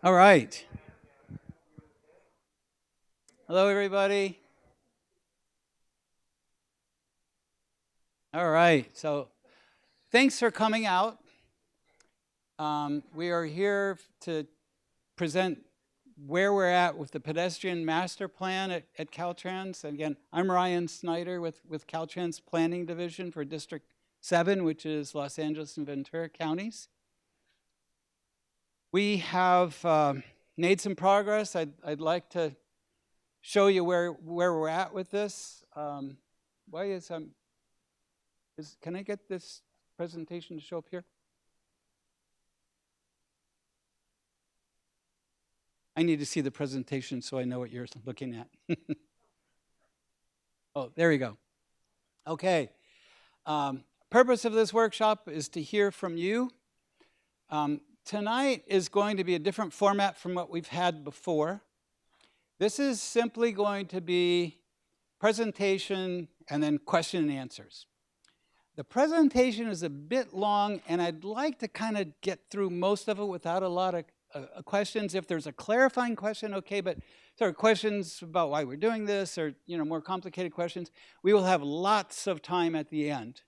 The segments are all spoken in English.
All right. Hello, everybody. All right. So thanks for coming out. We are here to present where we're at with the pedestrian master plan at Caltrans. And again, I'm Ryan Snyder with Caltrans Planning Division for District 7, which is Los Angeles and Ventura counties. We have made some progress. I'd like to show you where we're at with this. Can I get this presentation to show up here? I need to see the presentation so I know what you're looking at. Oh, there you go. Okay. Purpose of this workshop is to hear from you. Tonight is going to be a different format from what we've had before. This is simply going to be presentation and then question and answers. The presentation is a bit long, and I'd like to kind of get through most of it without a lot of questions. If there's a clarifying question, okay, but if there are questions about why we're doing this or more complicated questions, we will have lots of time at the end.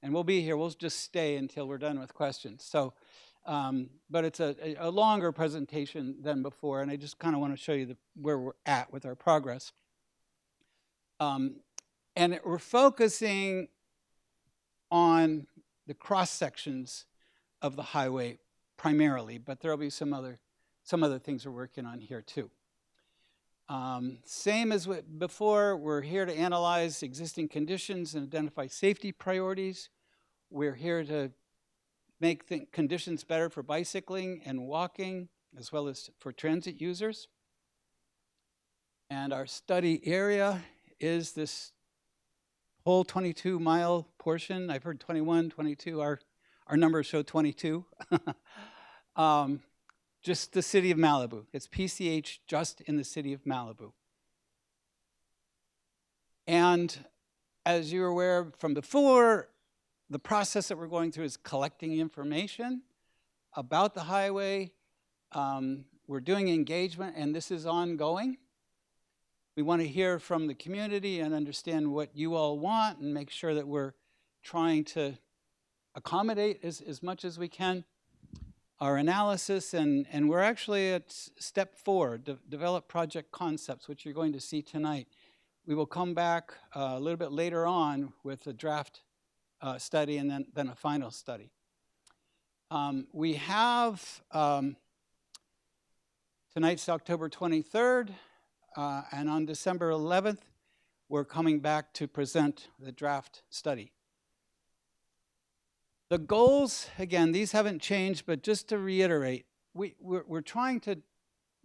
And we'll be here. We'll just stay until we're done with questions. So, but it's a longer presentation than before, and I just kind of want to show you where we're at with our progress. And we're focusing on the cross sections of the highway primarily, but there'll be some other things we're working on here too. Same as before, we're here to analyze existing conditions and identify safety priorities. We're here to make conditions better for bicycling and walking, as well as for transit users. And our study area is this whole 22-mile portion. I've heard 21, 22. Our numbers show 22. Just the city of Malibu. It's PCH just in the city of Malibu. And as you're aware from before, the process that we're going through is collecting information about the highway. We're doing engagement, and this is ongoing. We want to hear from the community and understand what you all want and make sure that we're trying to accommodate as much as we can our analysis. And we're actually at step 4, develop project concepts, which you're going to see tonight. We will come back a little bit later on with a draft study and then a final study. We have, tonight's October 23rd, and on December 11th, we're coming back to present the draft study. The goals, again, these haven't changed, but just to reiterate, we're trying to,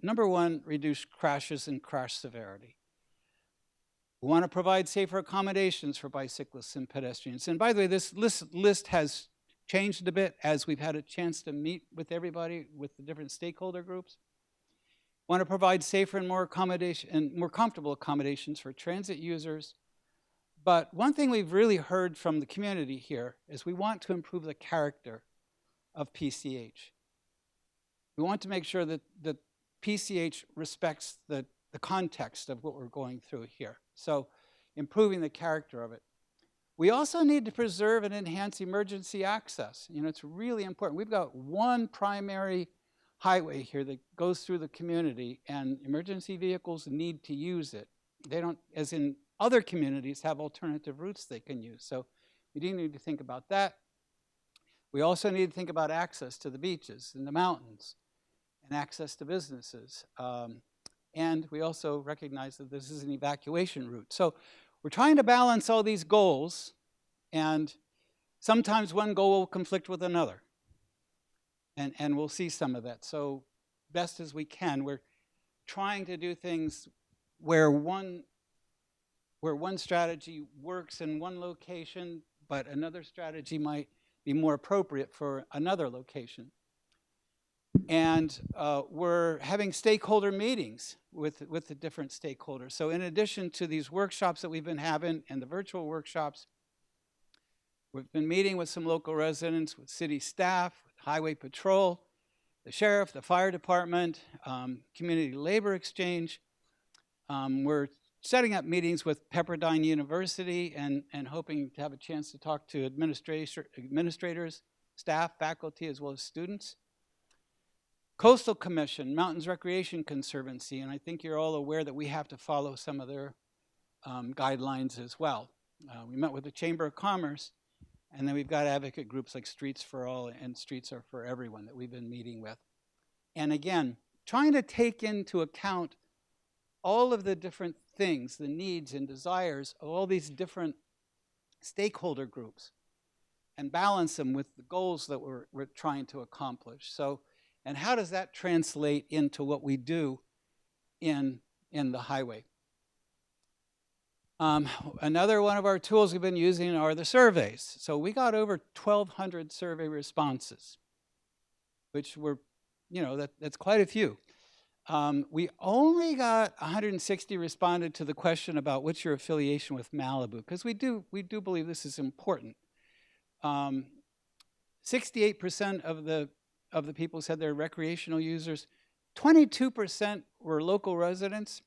number one, reduce crashes and crash severity. We want to provide safer accommodations for bicyclists and pedestrians. And by the way, this list has changed a bit as we've had a chance to meet with everybody, with the different stakeholder groups. Want to provide safer and more comfortable accommodations for transit users. But one thing we've really heard from the community here is we want to improve the character of PCH. We want to make sure that PCH respects the context of what we're going through here. So improving the character of it. We also need to preserve and enhance emergency access. It's really important. We've got one primary highway here that goes through the community, and emergency vehicles need to use it. They don't, as in other communities, have alternative routes they can use. So we do need to think about that. We also need to think about access to the beaches and the mountains and access to businesses. And we also recognize that this is an evacuation route. So we're trying to balance all these goals, and sometimes one goal will conflict with another. And we'll see some of that. So best as we can, we're trying to do things where one strategy works in one location, but another strategy might be more appropriate for another location. And we're having stakeholder meetings with the different stakeholders. So in addition to these workshops that we've been having and the virtual workshops, we've been meeting with some local residents, with city staff, with highway patrol, the sheriff, the fire department, community labor exchange. We're setting up meetings with Pepperdine University and hoping to have a chance to talk to administrators, staff, faculty, as well as students. Coastal Commission, Mountains Recreation Conservancy, and I think you're all aware that we have to follow some of their guidelines as well. We met with the Chamber of Commerce, and then we've got advocate groups like Streets for All and Streets Are for Everyone that we've been meeting with. And again, trying to take into account all of the different things, the needs and desires of all these different stakeholder groups and balance them with the goals that we're trying to accomplish. So, and how does that translate into what we do in the highway? Another one of our tools we've been using are the surveys. So we got over 1,200 survey responses, which were, that's quite a few. We only got 160 responded to the question about what's your affiliation with Malibu, because we do believe this is important. 68% of the people said they're recreational users. 22% were local residents,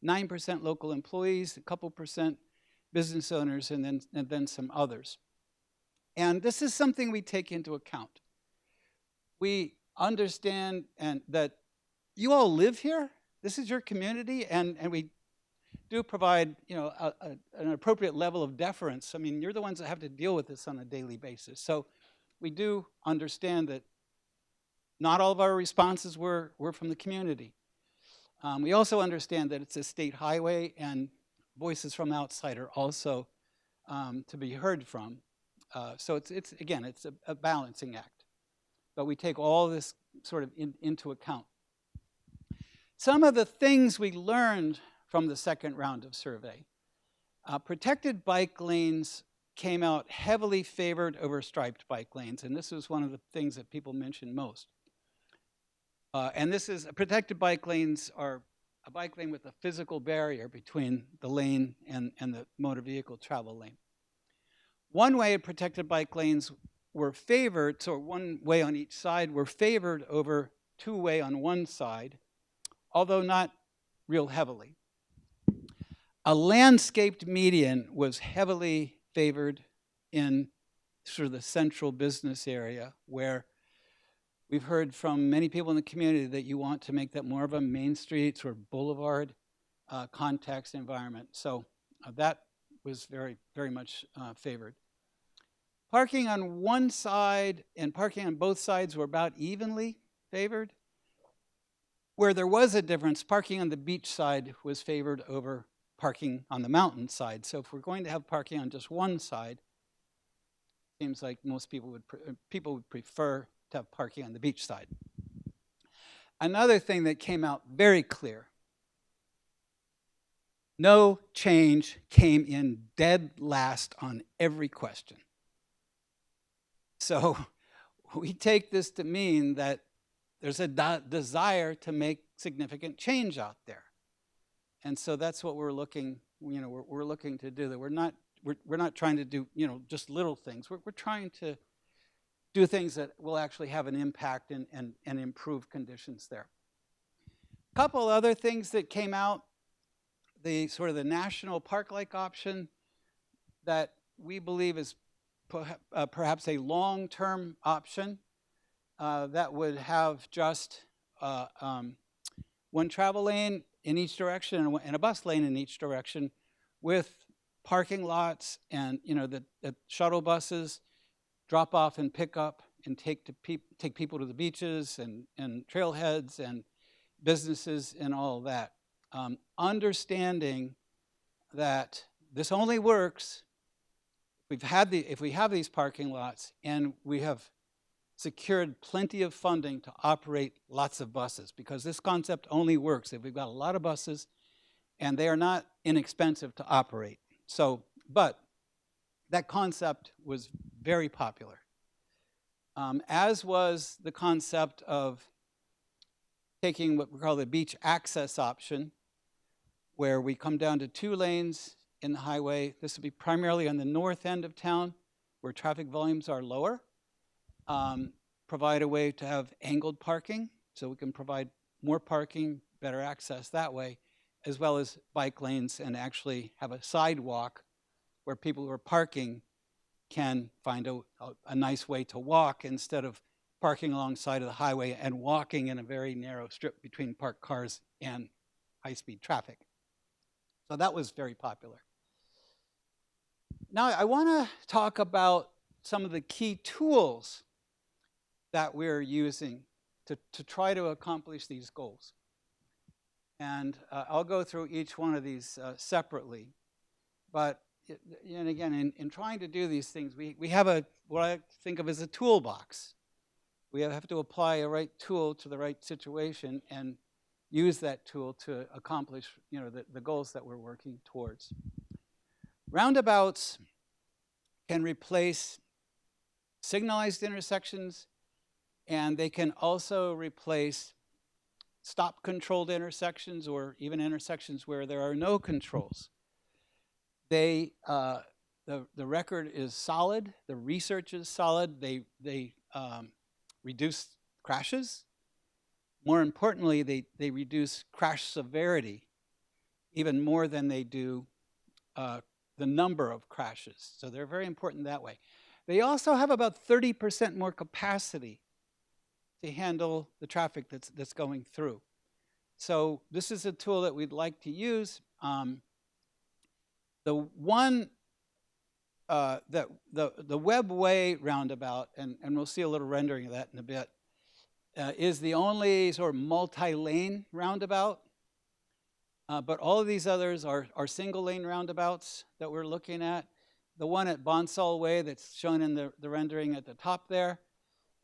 9% local employees, a couple percent business owners, and then some others. And this is something we take into account. We understand that you all live here. This is your community, and we do provide an appropriate level of deference. I mean, you're the ones that have to deal with this on a daily basis. So we do understand that not all of our responses were from the community. We also understand that it's a state highway, and voices from outside are also to be heard from. So it's a balancing act. But we take all this sort of into account. Some of the things we learned from the second round of survey. Protected bike lanes came out heavily favored over striped bike lanes, and this was one of the things that people mentioned most. And this is, protected bike lanes are a bike lane with a physical barrier between the lane and the motor vehicle travel lane. One-way protected bike lanes were favored, so one way on each side were favored over two-way on one side, although not real heavily. A landscaped median was heavily favored in sort of the central business area, where we've heard from many people in the community that you want to make that more of a Main Street or boulevard context environment. So that was very, very much favored. Parking on one side and parking on both sides were about evenly favored. Where there was a difference, parking on the beach side was favored over parking on the mountain side. So if we're going to have parking on just one side, it seems like most people would prefer to have parking on the beach side. Another thing that came out very clear, no change came in dead last on every question. So we take this to mean that there's a desire to make significant change out there. And so that's what we're looking, we're looking to do. That we're not trying to do, just little things. We're trying to do things that will actually have an impact and improve conditions there. A couple other things that came out, the sort of the national park-like option that we believe is perhaps a long-term option that would have just one travel lane in each direction and a bus lane in each direction, with parking lots and the shuttle buses drop off and pick up and take people to the beaches and trailheads and businesses and all of that. Understanding that this only works if we have these parking lots and we have secured plenty of funding to operate lots of buses, because this concept only works if we've got a lot of buses and they are not inexpensive to operate. So, but that concept was very popular, as was the concept of taking what we call the beach access option, where we come down to 2 lanes in the highway. This would be primarily on the north end of town, where traffic volumes are lower. provide a way to have angled parking, so we can provide more parking, better access that way, as well as bike lanes, and actually have a sidewalk where people who are parking can find a nice way to walk instead of parking alongside of the highway and walking in a very narrow strip between parked cars and high-speed traffic. So that was very popular. Now I want to talk about some of the key tools that we're using to try to accomplish these goals. And I'll go through each one of these separately. But, and again, in trying to do these things, we have what I think of as a toolbox. We have to apply a right tool to the right situation and use that tool to accomplish, the goals that we're working towards. Roundabouts can replace signalized intersections, and they can also replace stop-controlled intersections or even intersections where there are no controls. The record is solid. The research is solid. They reduce crashes. More importantly, they reduce crash severity even more than they do the number of crashes. So they're very important that way. They also have about 30% more capacity to handle the traffic that's going through. So this is a tool that we'd like to use. The one, the Webway roundabout, and we'll see a little rendering of that in a bit, is the only sort of multi-lane roundabout. But all of these others are single-lane roundabouts that we're looking at. The one at Bonsall Way that's shown in the rendering at the top there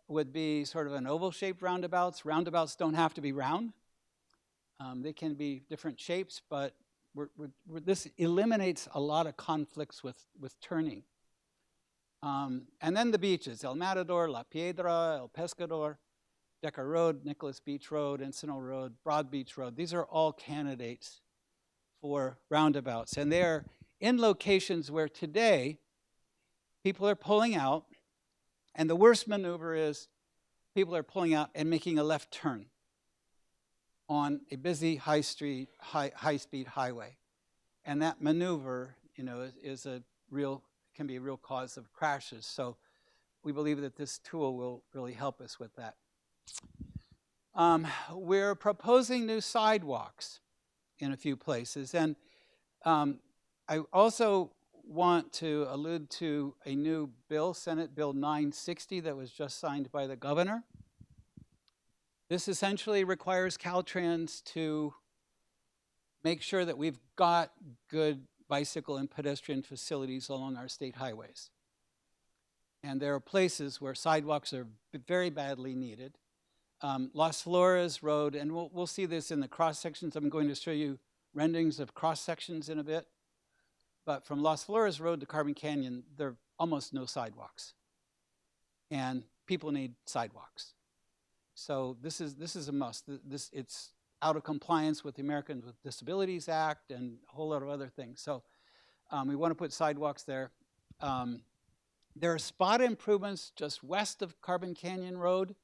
would be sort of an oval-shaped roundabouts. Roundabouts don't have to be round. They can be different shapes, but this eliminates a lot of conflicts with turning. And then the beaches, El Matador, La Piedra, El Pescador, Decker Road, Nicholas Beach Road, Encino Road, Broad Beach Road. These are all candidates for roundabouts. And they're in locations where today people are pulling out, and the worst maneuver is people are pulling out and making a left turn on a busy high-speed highway. And that maneuver, can be a real cause of crashes. So we believe that this tool will really help us with that. We're proposing new sidewalks in a few places. And I also want to allude to a new bill, Senate Bill 960, that was just signed by the governor. This essentially requires Caltrans to make sure that we've got good bicycle and pedestrian facilities along our state highways. And there are places where sidewalks are very badly needed. Las Flores Road, and we'll see this in the cross sections. I'm going to show you renderings of cross sections in a bit. But from Las Flores Road to Carbon Canyon, there are almost no sidewalks. And people need sidewalks. So this is a must. It's out of compliance with the Americans with Disabilities Act and a whole lot of other things. So we want to put sidewalks there. There are spot improvements just west of Carbon Canyon Road.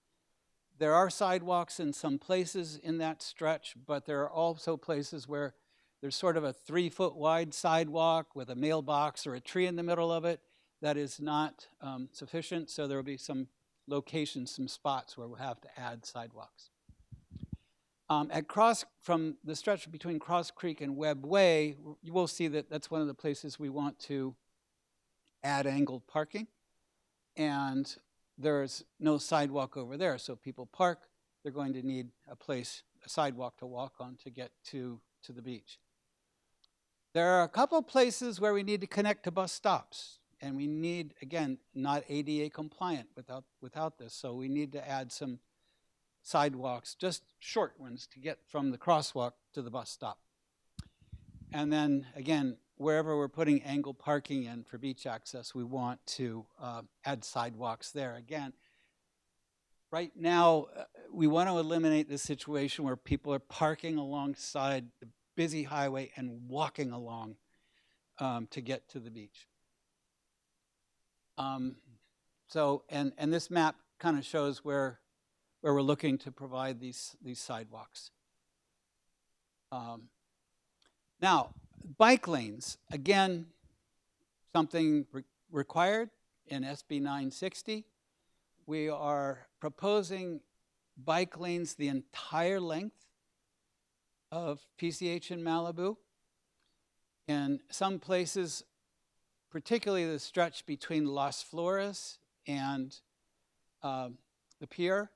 There are sidewalks in some places in that stretch, but there are also places where there's sort of a 3-foot wide sidewalk with a mailbox or a tree in the middle of it that is not sufficient. So there will be some locations, some spots where we'll have to add sidewalks. From the stretch between Cross Creek and Webb Way, you will see that that's one of the places we want to add angled parking. And there's no sidewalk over there. So people park, they're going to need a sidewalk to walk on to get to the beach. There are a couple places where we need to connect to bus stops. And we need, again, not ADA compliant without this. So we need to add some sidewalks, just short ones, to get from the crosswalk to the bus stop. And then, again, wherever we're putting angled parking in for beach access, we want to add sidewalks there. Again, right now, we want to eliminate the situation where people are parking alongside the busy highway and walking along to get to the beach. And this map kind of shows where we're looking to provide these sidewalks. Now, bike lanes, again, something required in SB 960. We are proposing bike lanes the entire length of PCH in Malibu. In some places, particularly the stretch between Las Flores and the pier,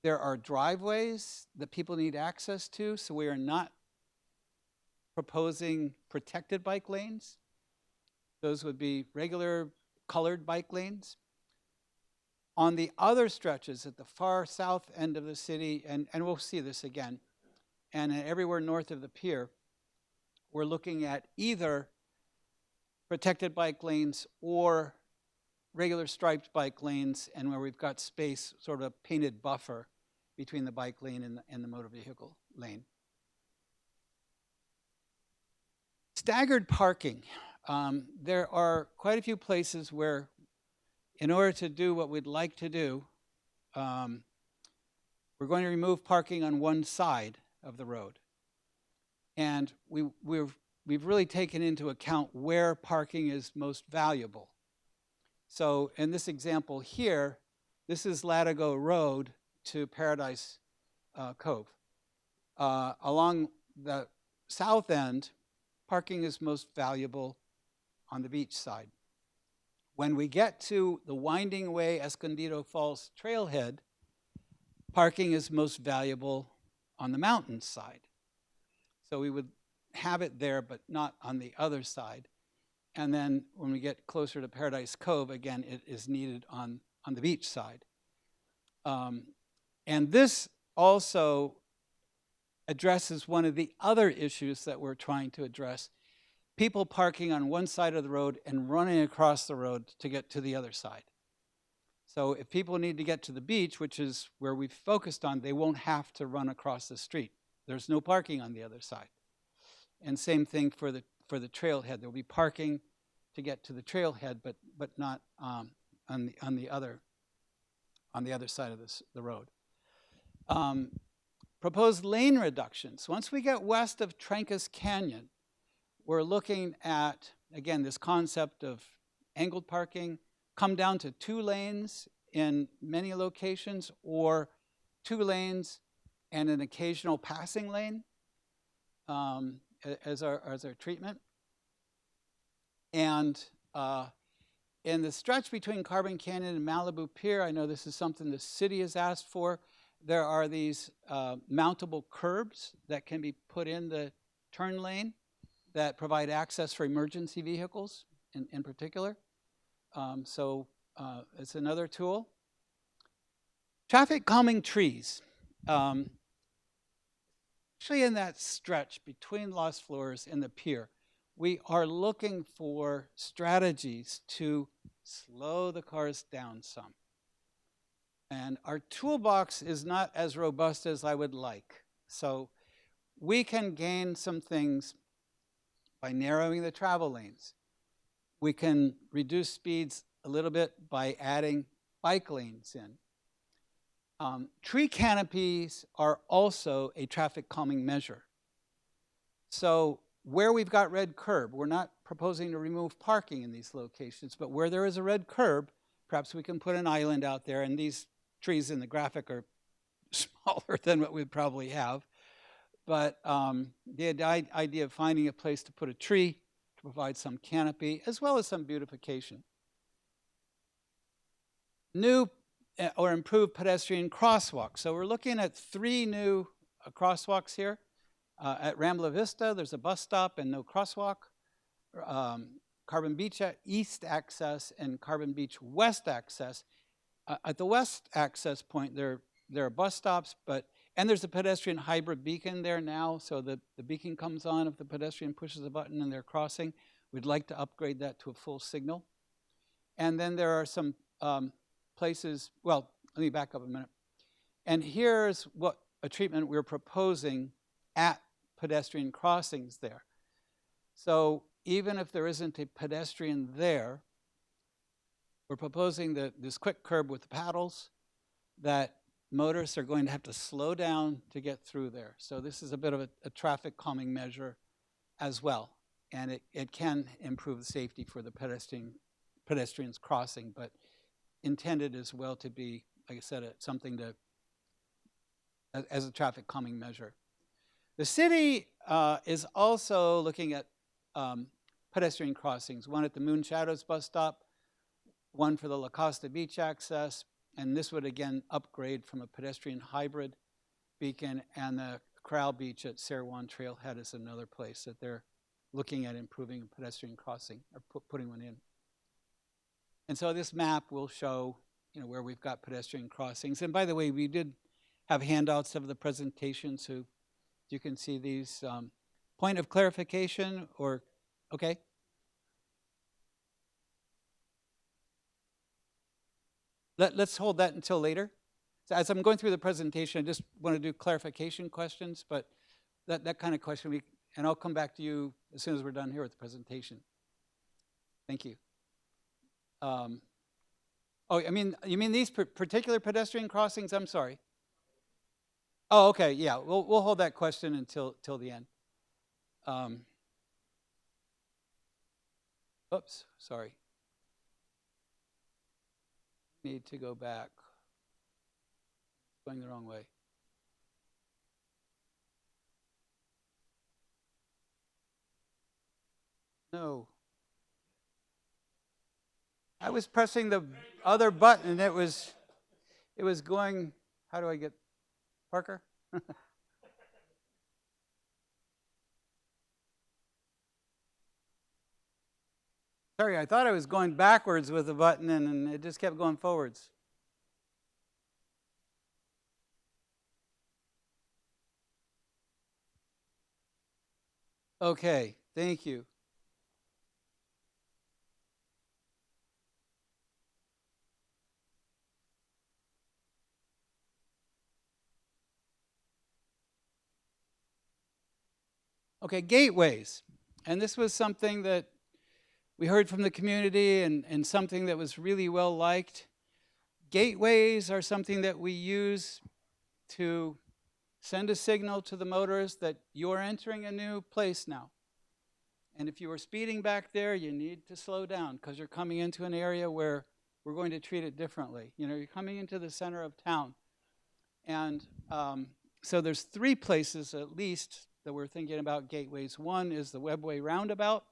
there are driveways that people need access to, so we are not proposing protected bike lanes. Those would be regular colored bike lanes. On the other stretches at the far south end of the city, and we'll see this again, and everywhere north of the pier, we're looking at either protected bike lanes or regular striped bike lanes, and where we've got space, sort of a painted buffer between the bike lane and the motor vehicle lane. Staggered parking. There are quite a few places where, in order to do what we'd like to do, we're going to remove parking on one side of the road. And we've really taken into account where parking is most valuable. So in this example here, this is Latigo Road to Paradise Cove. Along the south end, parking is most valuable on the beach side. When we get to the Winding Way Escondido Falls trailhead, parking is most valuable on the mountain side. So we would have it there, but not on the other side. And then when we get closer to Paradise Cove, again, it is needed on the beach side. And this also addresses one of the other issues that we're trying to address: people parking on one side of the road and running across the road to get to the other side. So if people need to get to the beach, which is where we've focused on, they won't have to run across the street. There's no parking on the other side. And same thing for the trailhead. There'll be parking to get to the trailhead, but not on the other side of the road. Proposed lane reductions. Once we get west of Trancas Canyon, we're looking at, again, this concept of angled parking, come down to 2 lanes in many locations, or 2 lanes and an occasional passing lane as our treatment. And in the stretch between Carbon Canyon and Malibu Pier, I know this is something the city has asked for, there are these mountable curbs that can be put in the turn lane that provide access for emergency vehicles in particular. So it's another tool. Traffic calming trees. Actually, in that stretch between Las Flores and the pier, we are looking for strategies to slow the cars down some. And our toolbox is not as robust as I would like. So we can gain some things by narrowing the travel lanes. We can reduce speeds a little bit by adding bike lanes in. Tree canopies are also a traffic calming measure. So where we've got red curb, we're not proposing to remove parking in these locations, but where there is a red curb, perhaps we can put an island out there, and these trees in the graphic are smaller than what we'd probably have. But the idea of finding a place to put a tree to provide some canopy, as well as some beautification. New or improved pedestrian crosswalks. So we're looking at 3 new crosswalks here. At Rambla Vista, there's a bus stop and no crosswalk. Carbon Beach East access and Carbon Beach West access. At the west access point, there are bus stops, and there's a pedestrian hybrid beacon there now, so the beacon comes on if the pedestrian pushes a button and they're crossing. We'd like to upgrade that to a full signal. And then there are some places, well, let me back up a minute. And here's what a treatment we're proposing at pedestrian crossings there. So even if there isn't a pedestrian there, we're proposing this quick curb with the paddles that motorists are going to have to slow down to get through there. So this is a bit of a traffic calming measure as well. And it can improve the safety for the pedestrians crossing, but intended as well to be, like I said, something to as a traffic calming measure. The city is also looking at pedestrian crossings, one at the Moon Shadows bus stop, one for the La Costa Beach access, and this would again upgrade from a pedestrian hybrid beacon, and the Corral Beach at Sarawan Trailhead is another place that they're looking at improving a pedestrian crossing or putting one in. And so this map will show, where we've got pedestrian crossings. And by the way, we did have handouts of the presentation, so you can see these. Point of clarification, or okay? Let's hold that until later. So as I'm going through the presentation, I just want to do clarification questions, but that kind of question, and I'll come back to you as soon as we're done here with the presentation. Thank you. You mean these particular pedestrian crossings? I'm sorry. Oh, okay, yeah, we'll hold that question until the end. Oops, sorry. Need to go back. Going the wrong way. No. I was pressing the other button and it was going, how do I get, Parker? Sorry, I thought I was going backwards with the button and it just kept going forwards. Okay, thank you. Okay, gateways. And this was something that we heard from the community and something that was really well liked. Gateways are something that we use to send a signal to the motorist that you're entering a new place now. And if you were speeding back there, you need to slow down because you're coming into an area where we're going to treat it differently. You're coming into the center of town. And so there's 3 places at least that we're thinking about gateways. One is the Webway Roundabout,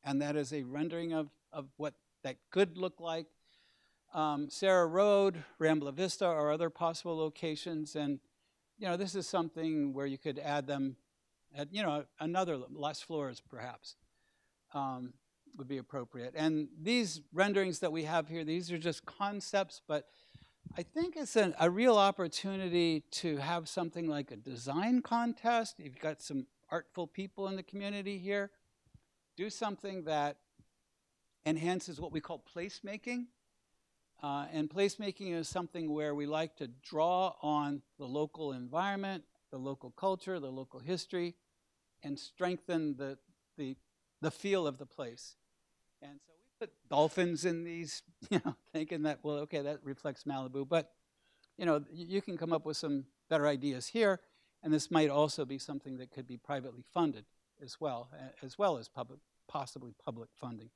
and that is a rendering of what that could look like. Sarah Road, Rambla Vista are other possible locations, and this is something where you could add them at another less floors perhaps would be appropriate. And these renderings that we have here, these are just concepts, but I think it's a real opportunity to have something like a design contest. You've got some artful people in the community here. Do something that enhances what we call placemaking. And placemaking is something where we like to draw on the local environment, the local culture, the local history, and strengthen the feel of the place. And so we put dolphins in these, thinking that, well, okay, that reflects Malibu. But, you can come up with some better ideas here, and this might also be something that could be privately funded as well as possibly public funding.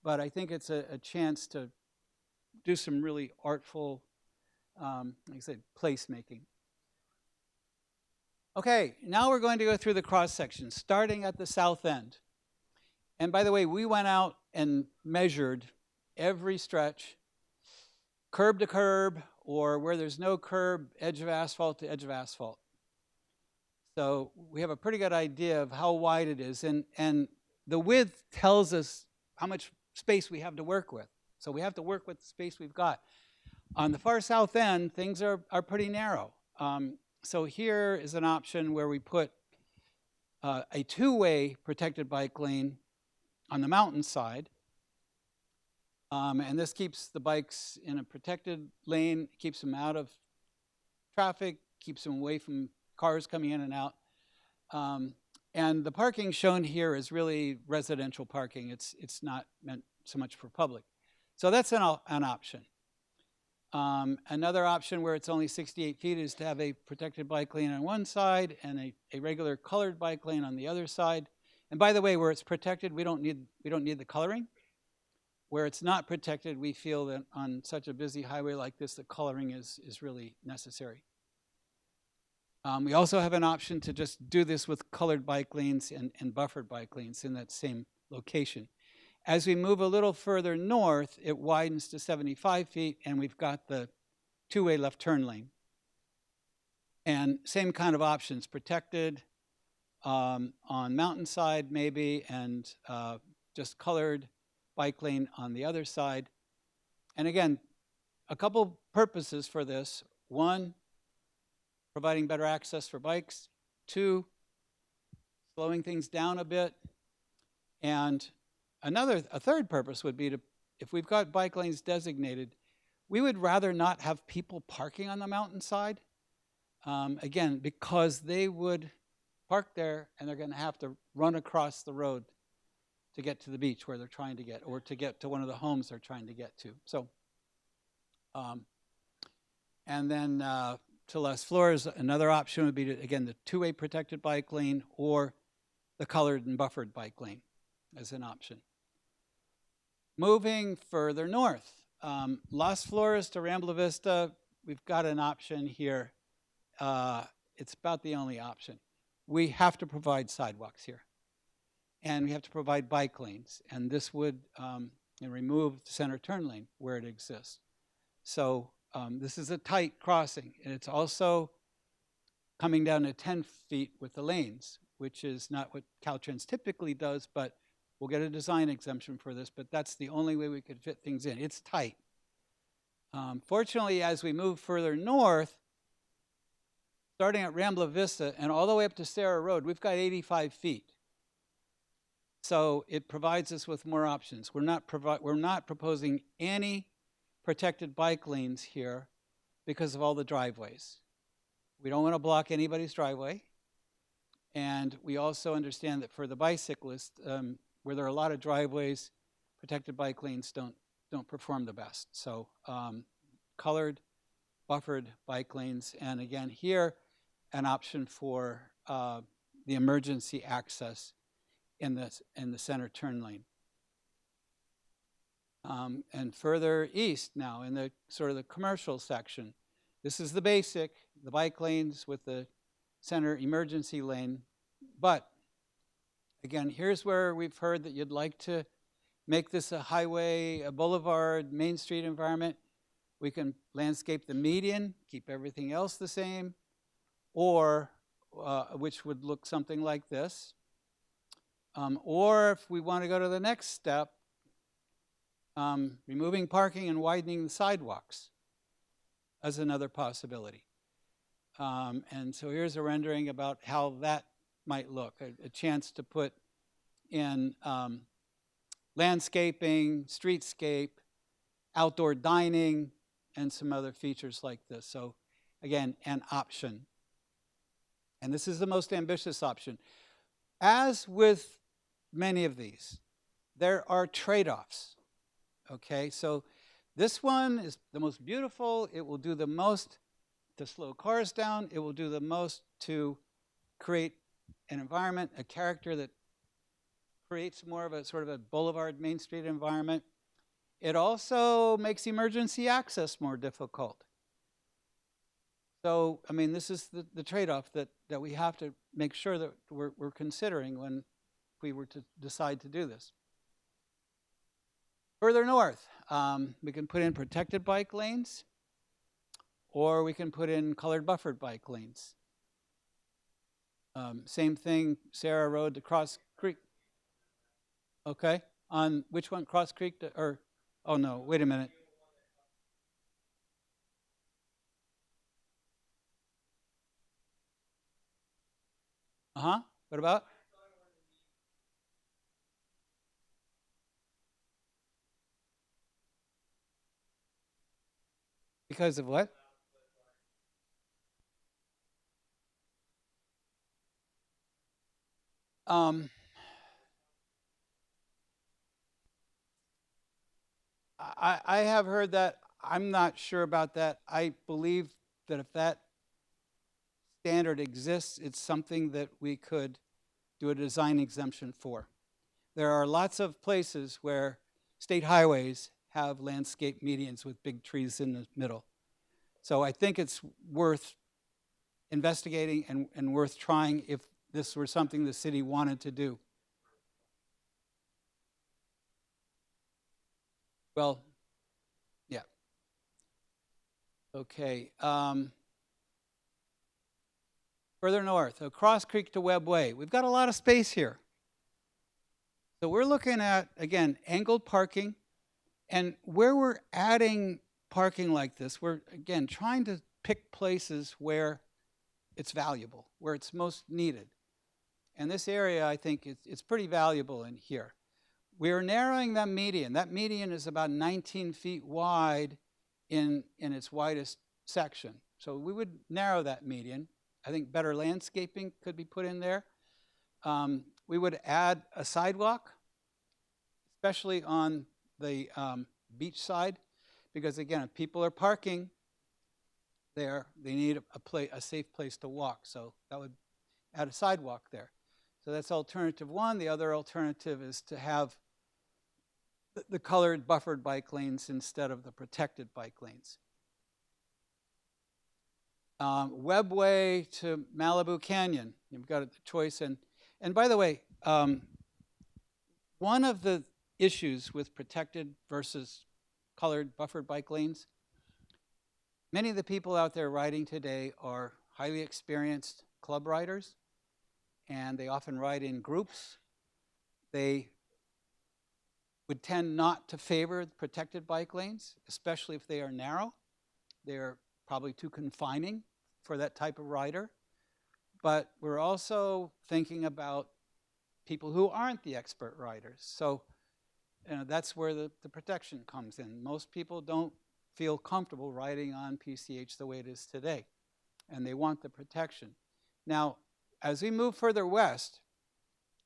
But I think it's a chance to do some really artful, like I said, placemaking. Okay, now we're going to go through the cross section, starting at the south end. And by the way, we went out and measured every stretch, curb to curb, or where there's no curb, edge of asphalt to edge of asphalt. So we have a pretty good idea of how wide it is, and the width tells us how much space we have to work with. So we have to work with the space we've got. On the far south end, things are pretty narrow. So here is an option where we put a 2-way protected bike lane on the mountainside. And this keeps the bikes in a protected lane, keeps them out of traffic, keeps them away from cars coming in and out. And the parking shown here is really residential parking. It's not meant so much for public. So that's an option. Another option where it's only 68 feet is to have a protected bike lane on one side and a regular colored bike lane on the other side. And by the way, where it's protected, we don't need the coloring. Where it's not protected, we feel that on such a busy highway like this, the coloring is really necessary. We also have an option to just do this with colored bike lanes and buffered bike lanes in that same location. As we move a little further north, it widens to 75 feet, and we've got the two-way left turn lane. And same kind of options, protected on mountainside maybe, and just colored bike lane on the other side. And again, a couple purposes for this. One, providing better access for bikes. Two, slowing things down a bit. And a third purpose would be to, if we've got bike lanes designated, we would rather not have people parking on the mountainside. Again, because they would park there and they're going to have to run across the road to get to the beach where they're trying to get, or to get to one of the homes they're trying to get to. So, and then to less floors, another option would be to, again, the two-way protected bike lane or the colored and buffered bike lane as an option. Moving further north, Las Flores to Rambla Vista, we've got an option here. It's about the only option. We have to provide sidewalks here. And we have to provide bike lanes. And this would remove the center turn lane where it exists. So this is a tight crossing. And it's also coming down to 10 feet with the lanes, which is not what Caltrans typically does, but we'll get a design exemption for this, but that's the only way we could fit things in. It's tight. Fortunately, as we move further north, starting at Rambla Vista and all the way up to Sarah Road, we've got 85 feet. So it provides us with more options. We're not proposing any protected bike lanes here because of all the driveways. We don't want to block anybody's driveway. And we also understand that for the bicyclist, where there are a lot of driveways, protected bike lanes don't perform the best. So colored, buffered bike lanes, and again here, an option for the emergency access in the center turn lane. And further east now, in the sort of the commercial section, this is the basic, the bike lanes with the center emergency lane. But again, here's where we've heard that you'd like to make this a highway, a boulevard, Main Street environment. We can landscape the median, keep everything else the same, or which would look something like this. Or if we want to go to the next step, removing parking and widening the sidewalks as another possibility. And so here's a rendering about how that might look, a chance to put in landscaping, streetscape, outdoor dining, and some other features like this. So again, an option. And this is the most ambitious option. As with many of these, there are trade-offs. Okay, so this one is the most beautiful. It will do the most to slow cars down. It will do the most to create an environment, a character that creates more of a sort of a boulevard, Main Street environment. It also makes emergency access more difficult. So, I mean, this is the trade-off that we have to make sure that we're considering when we were to decide to do this. Further north, we can put in protected bike lanes, or we can put in colored buffered bike lanes. Same thing, Sarah Road to Cross Creek. Okay, on which one, Cross Creek to, or, oh no, wait a minute. What about? Because of what? I have heard that. I'm not sure about that. I believe that if that standard exists, it's something that we could do a design exemption for. There are lots of places where state highways have landscape medians with big trees in the middle. So I think it's worth investigating and worth trying if this were something the city wanted to do. Well, yeah. Okay. Further north, across Creek to Webb Way. We've got a lot of space here. So we're looking at, again, angled parking. And where we're adding parking like this, we're, again, trying to pick places where it's valuable, where it's most needed. And this area, I think, it's pretty valuable in here. We're narrowing that median. That median is about 19 feet wide in its widest section. So we would narrow that median. I think better landscaping could be put in there. We would add a sidewalk, especially on the beach side, because again, if people are parking there, they need a safe place to walk. So that would add a sidewalk there. So that's alternative one. The other alternative is to have the colored buffered bike lanes instead of the protected bike lanes. Webway to Malibu Canyon, you've got a choice. And by the way, one of the issues with protected versus colored buffered bike lanes, many of the people out there riding today are highly experienced club riders, and they often ride in groups. They would tend not to favor protected bike lanes, especially if they are narrow. They're probably too confining for that type of rider. But we're also thinking about people who aren't the expert riders. So that's where the protection comes in. Most people don't feel comfortable riding on PCH the way it is today, and they want the protection. Now, as we move further west,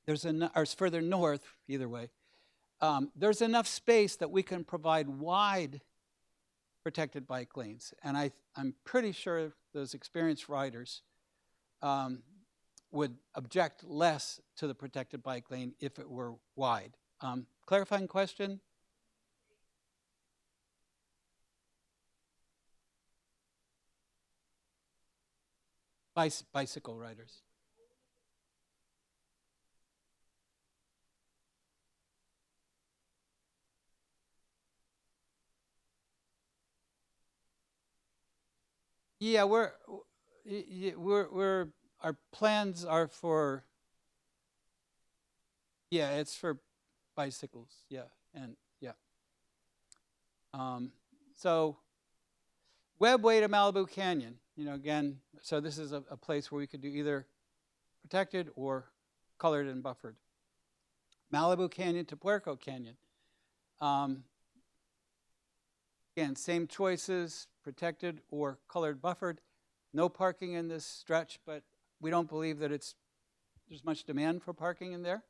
or further north, either way, there's enough space that we can provide wide protected bike lanes. And I'm pretty sure those experienced riders would object less to the protected bike lane if it were wide. Clarifying question? Bicycle riders. Yeah, our plans are for, yeah, it's for bicycles, yeah, and yeah. So Webway to Malibu Canyon, again, so this is a place where we could do either protected or colored and buffered. Malibu Canyon to Puerco Canyon. Again, same choices, protected or colored buffered. No parking in this stretch, but we don't believe that there's much demand for parking in there.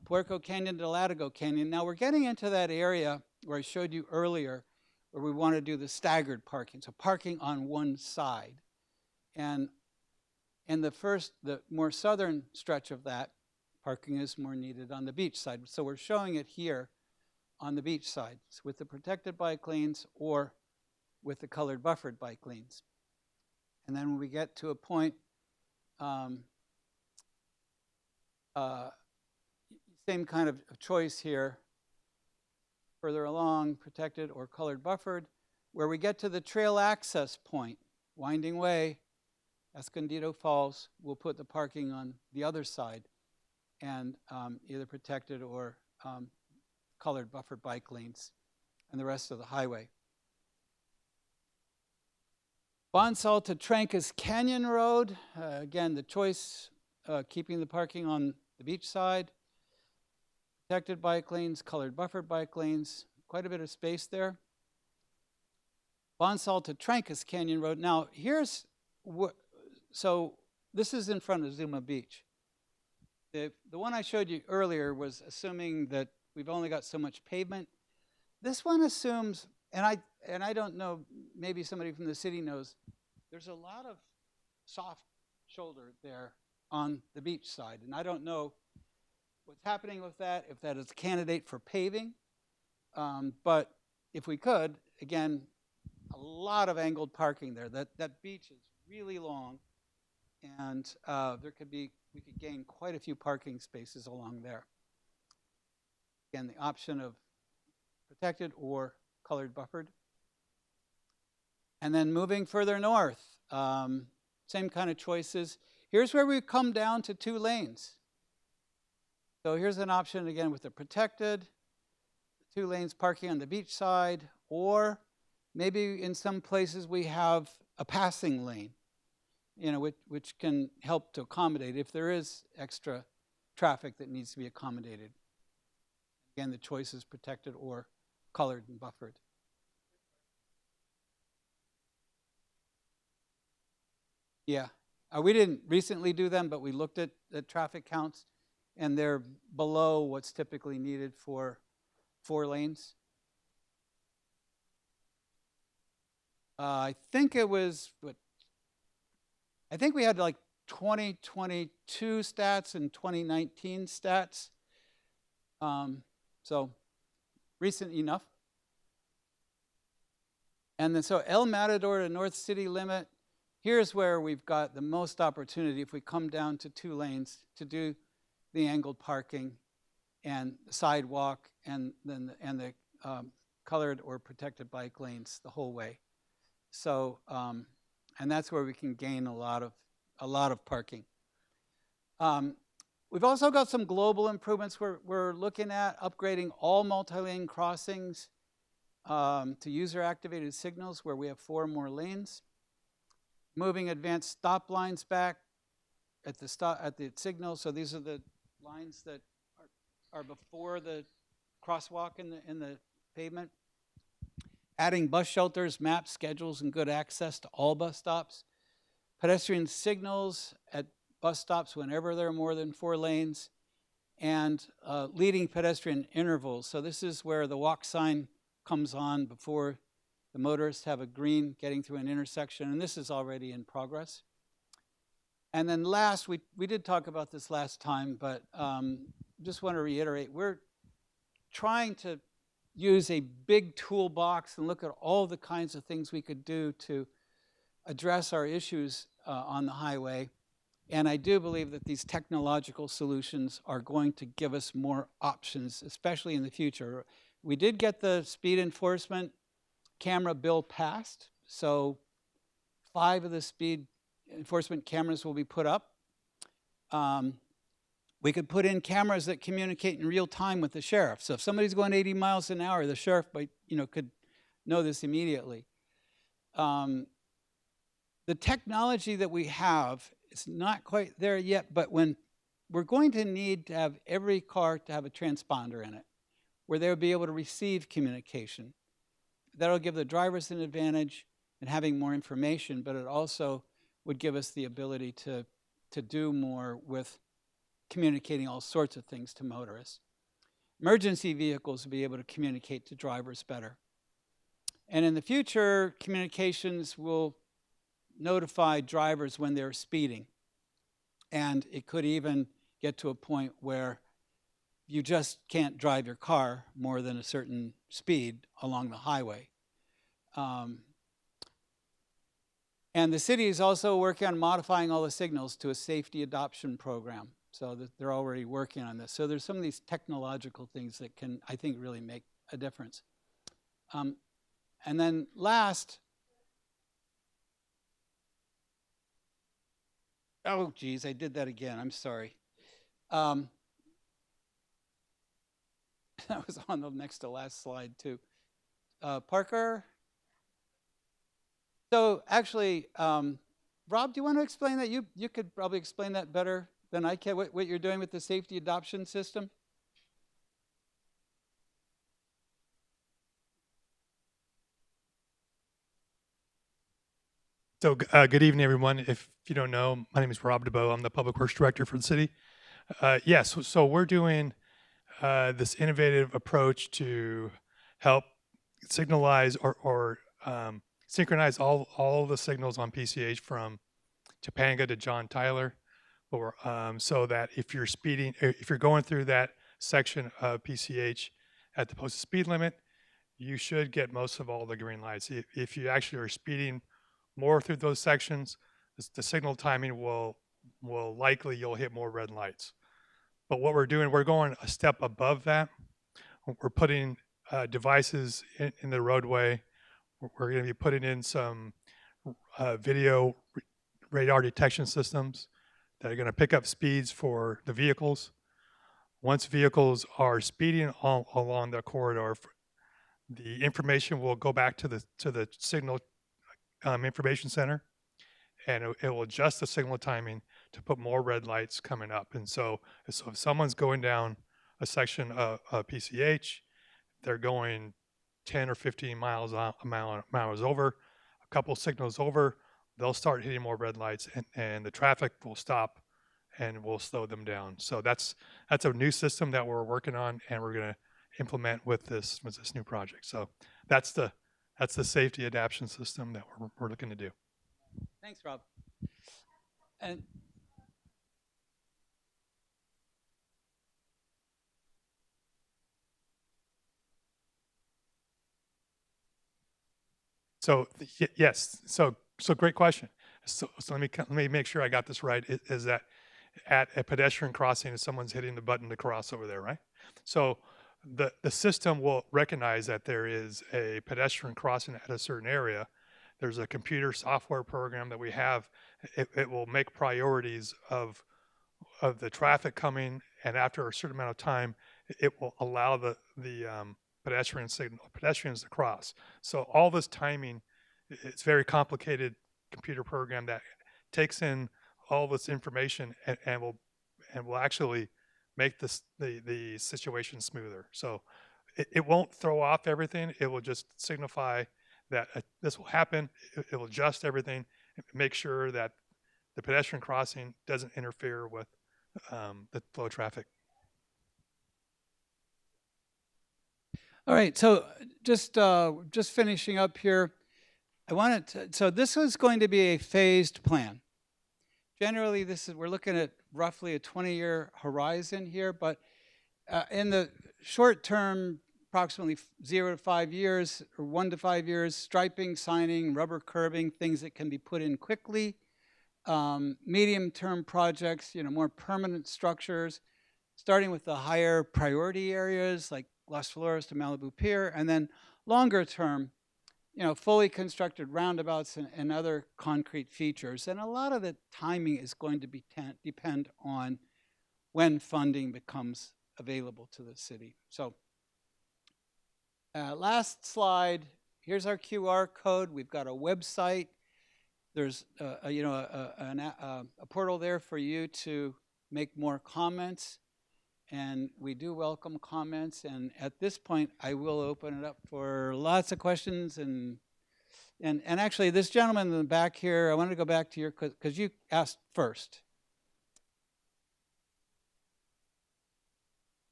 Puerco Canyon to Latigo Canyon. Now we're getting into that area where I showed you earlier where we want to do the staggered parking, so parking on one side. And in the more southern stretch of that, parking is more needed on the beach side. So we're showing it here on the beach side with the protected bike lanes or with the colored buffered bike lanes. And then when we get to a point, same kind of choice here, further along, protected or colored buffered. Where we get to the trail access point, Winding Way, Escondido Falls, we'll put the parking on the other side and either protected or colored buffered bike lanes and the rest of the highway. Bonsall to Trancas Canyon Road, again, the choice, keeping the parking on the beach side, protected bike lanes, colored buffered bike lanes, quite a bit of space there. Bonsall to Trancas Canyon Road. Now, so this is in front of Zuma Beach. The one I showed you earlier was assuming that we've only got so much pavement. This one assumes, and I don't know, maybe somebody from the city knows, there's a lot of soft shoulder there on the beach side, and I don't know what's happening with that, if that is a candidate for paving. But if we could, again, a lot of angled parking there. That beach is really long, and we could gain quite a few parking spaces along there. Again, the option of protected or colored buffered. And then moving further north, same kind of choices. Here's where we come down to 2 lanes. So here's an option again with the protected, 2 lanes parking on the beach side, or maybe in some places we have a passing lane, which can help to accommodate if there is extra traffic that needs to be accommodated. Again, the choice is protected or colored and buffered. Yeah, we didn't recently do them, but we looked at the traffic counts, and they're below what's typically needed for 4 lanes. I think it was, I think we had like 2022 stats and 2019 stats. So recent enough. And then so El Matador to North City limit, here's where we've got the most opportunity if we come down to 2 lanes to do the angled parking and sidewalk and then the colored or protected bike lanes the whole way. So and that's where we can gain a lot of parking. We've also got some global improvements. We're looking at upgrading all multi-lane crossings to user-activated signals where we have 4 more lanes. Moving advanced stop lines back at the signal. So these are the lines that are before the crosswalk in the pavement. Adding bus shelters, maps, schedules, and good access to all bus stops. Pedestrian signals at bus stops whenever there are more than 4 lanes. And leading pedestrian intervals. So this is where the walk sign comes on before the motorists have a green getting through an intersection, and this is already in progress. And then last, we did talk about this last time, but just want to reiterate, we're trying to use a big toolbox and look at all the kinds of things we could do to address our issues on the highway. And I do believe that these technological solutions are going to give us more options, especially in the future. We did get the speed enforcement camera bill passed, so 5 of the speed enforcement cameras will be put up. We could put in cameras that communicate in real time with the sheriff. So if somebody's going 80 miles an hour, the sheriff could know this immediately. The technology that we have is not quite there yet, but when we're going to need to have every car to have a transponder in it, where they'll be able to receive communication. That'll give the drivers an advantage in having more information, but it also would give us the ability to do more with communicating all sorts of things to motorists. Emergency vehicles will be able to communicate to drivers better. And in the future, communications will notify drivers when they're speeding. And it could even get to a point where you just can't drive your car more than a certain speed along the highway. And the city is also working on modifying all the signals to a safety adoption program. So that they're already working on this. So there's some of these technological things that can, I think, really make a difference. And then last, oh geez, I did that again, I'm sorry. That was on the next to last slide too. Parker? So actually, Rob, do you want to explain that? You could probably explain that better than I can, what you're doing with the safety adoption system. So good evening, everyone. If you don't know, my name is Rob DeBow. I'm the Public Works Director for the city. Yes, so we're doing this innovative approach to help signalize or synchronize all the signals on PCH from Topanga to John Tyler, or so that if you're speeding, if you're going through that section of PCH at the posted speed limit, you should get most of all the green lights. If you actually are speeding more through those sections, the signal timing will likely you'll hit more red lights. But what we're doing, we're going a step above that. We're putting devices in the roadway. We're going to be putting in some video radar detection systems that are going to pick up speeds for the vehicles. Once vehicles are speeding along the corridor, the information will go back to the signal information center, and it will adjust the signal timing to put more red lights coming up. And so if someone's going down a section of PCH, they're going 10 or 15 miles over, a couple signals over, they'll start hitting more red lights, and the traffic will stop and will slow them down. So that's a new system that we're working on, and we're going to implement with this new project. So that's the safety adaptation system that we're looking to do. Thanks, Rob. And so yes, so great question. So let me make sure I got this right. Is that at a pedestrian crossing, if someone's hitting the button to cross over there, right? So the system will recognize that there is a pedestrian crossing at a certain area. There's a computer software program that we have. It will make priorities of the traffic coming, and after a certain amount of time, it will allow the pedestrians to cross. So all this timing, it's very complicated computer program that takes in all this information and will actually make the situation smoother. So it won't throw off everything. It will just signify that this will happen. It will adjust everything, make sure that the pedestrian crossing doesn't interfere with the flow of traffic. all right, so just finishing up here, I wanted to, so this is going to be a phased plan. Generally, we're looking at roughly a 20-year horizon here, but in the short term, approximately 0 to 5 years or 1 to 5 years, striping, signing, rubber curbing, things that can be put in quickly. Medium-term projects, more permanent structures, starting with the higher priority areas like Las Flores to Malibu Pier, and then longer term, fully constructed roundabouts and other concrete features. And a lot of the timing is going to depend on when funding becomes available to the city. So last slide, here's our QR code. We've got a website. There's a portal there for you to make more comments. And we do welcome comments. And at this point, I will open it up for lots of questions. And actually, this gentleman in the back here, I wanted to go back to your, because you asked first.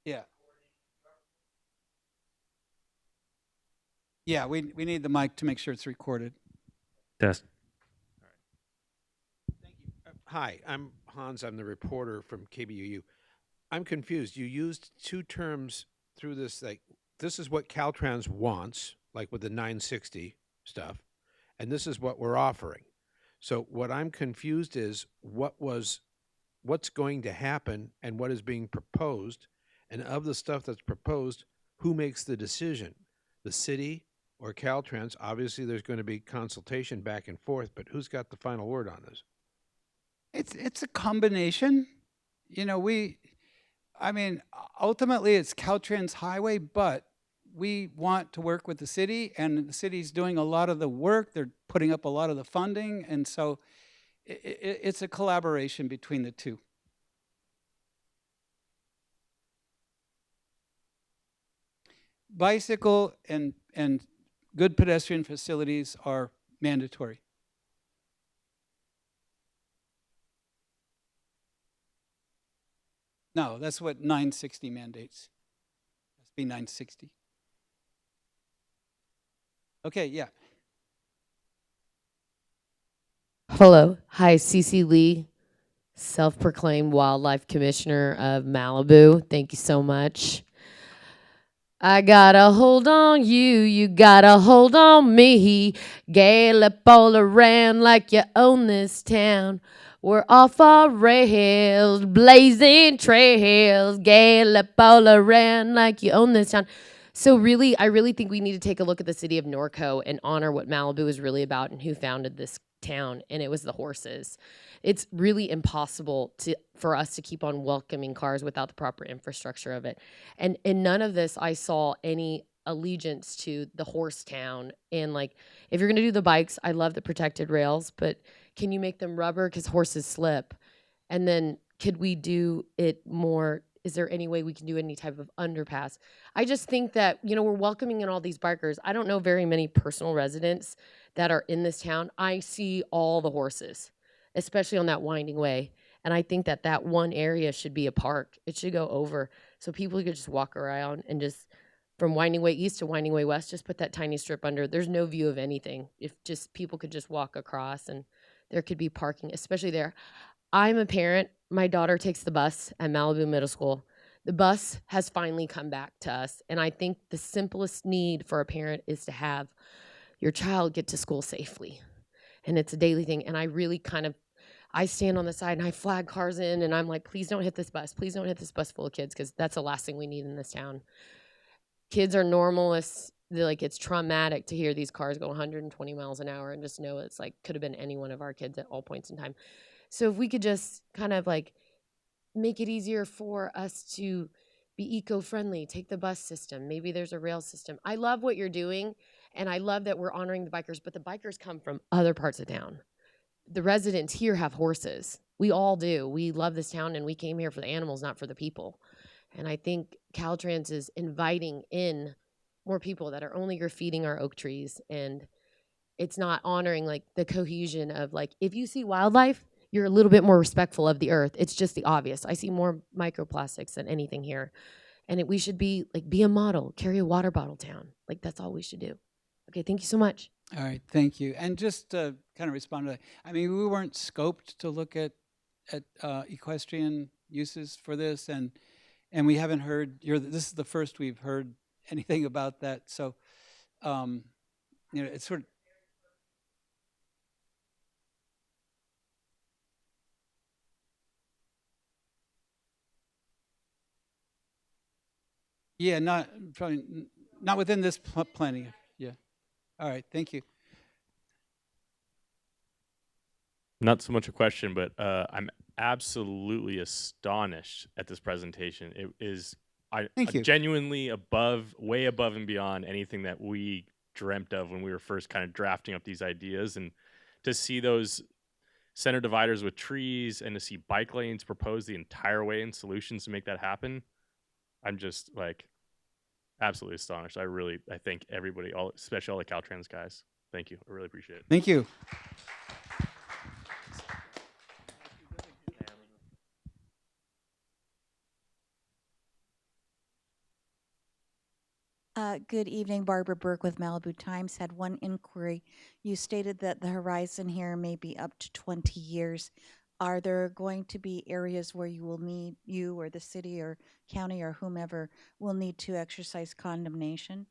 Yeah. Yeah, we need the mic to make sure it's recorded. Test. All right. Thank you. Hi, I'm Hans. I'm the reporter from KBUU. I'm confused. You used two terms through this. Like, this is what Caltrans wants, like with the 960 stuff, and this is what we're offering. So what I'm confused is what's going to happen and what is being proposed, and of the stuff that's proposed, who makes the decision? The city or Caltrans? Obviously, there's going to be consultation back and forth, but who's got the final word on this? It's a combination. Ultimately it's Caltrans Highway, but we want to work with the city, and the city's doing a lot of the work. They're putting up a lot of the funding, and so it's a collaboration between the two. Bicycle and good pedestrian facilities are mandatory. No, that's what 960 mandates. SB 960. Okay, yeah. Hello. Hi, Cece Lee, self-proclaimed wildlife commissioner of Malibu. Thank you so much. I got a hold on you, you got a hold on me. Gallop all around like you own this town. We're off our rails, blazing trails. Gallop all around like you own this town. So really, I really think we need to take a look at the city of Norco and honor what Malibu is really about and who founded this town, and it was the horses. It's really impossible for us to keep on welcoming cars without the proper infrastructure of it. And in none of this I saw any allegiance to the horse town. And like, if you're gonna do the bikes, I love the protected rails, but can you make them rubber because horses slip? And then could we do it more? Is there any way we can do any type of underpass? I just think that, you know, we're welcoming in all these bikers. I don't know very many personal residents that are in this town. I see all the horses, especially on that winding way. And I think that that one area should be a park. It should go over so people could just walk around and just from Winding Way East to Winding Way West, just put that tiny strip under. There's no view of anything. If just people could just walk across and there could be parking, especially there. I'm a parent. My daughter takes the bus at Malibu Middle School. The bus has finally come back to us. And I think the simplest need for a parent is to have your child get to school safely. And it's a daily thing. And I really I stand on the side and I flag cars in and I'm like, please don't hit this bus. Please don't hit this bus full of kids because that's the last thing we need in this town. Kids are normalists. They're like, it's traumatic to hear these cars go 120 miles an hour and just know it's like could have been any one of our kids at all points in time. So if we could just kind of like make it easier for us to be eco-friendly, take the bus system, maybe there's a rail system. I love what you're doing and I love that we're honoring the bikers, but the bikers come from other parts of town. The residents here have horses. We all do. We love this town and we came here for the animals, not for the people. And I think Caltrans is inviting in more people that are only graffitiing our oak trees, and it's not honoring like the cohesion of like, if you see wildlife, you're a little bit more respectful of the earth. It's just the obvious. I see more microplastics than anything here. And we should be like, be a model, carry a water bottle down. Like that's all we should do. Okay, thank you so much. All right, thank you. And just to kind of respond to that, I mean, we weren't scoped to look at equestrian uses for this, and we haven't heard. This is the first we've heard anything about that. So, you know, it's sort of. Yeah, probably not within this planning. Yeah. All right. Thank you. Not so much a question, but I'm absolutely astonished at this presentation. It is Thank you. Genuinely way above and beyond anything that we dreamt of when we were first kind of drafting up these ideas. And to see those center dividers with trees and to see bike lanes proposed the entire way and solutions to make that happen, I'm just like absolutely astonished. I thank everybody, especially all the Caltrans guys. Thank you. I really appreciate it. Thank you. Good evening, Barbara Burke with Malibu Times. Had one inquiry. You stated that the horizon here may be up to 20 years. Are there going to be areas where you or the city or county or whomever will need to exercise condemnation?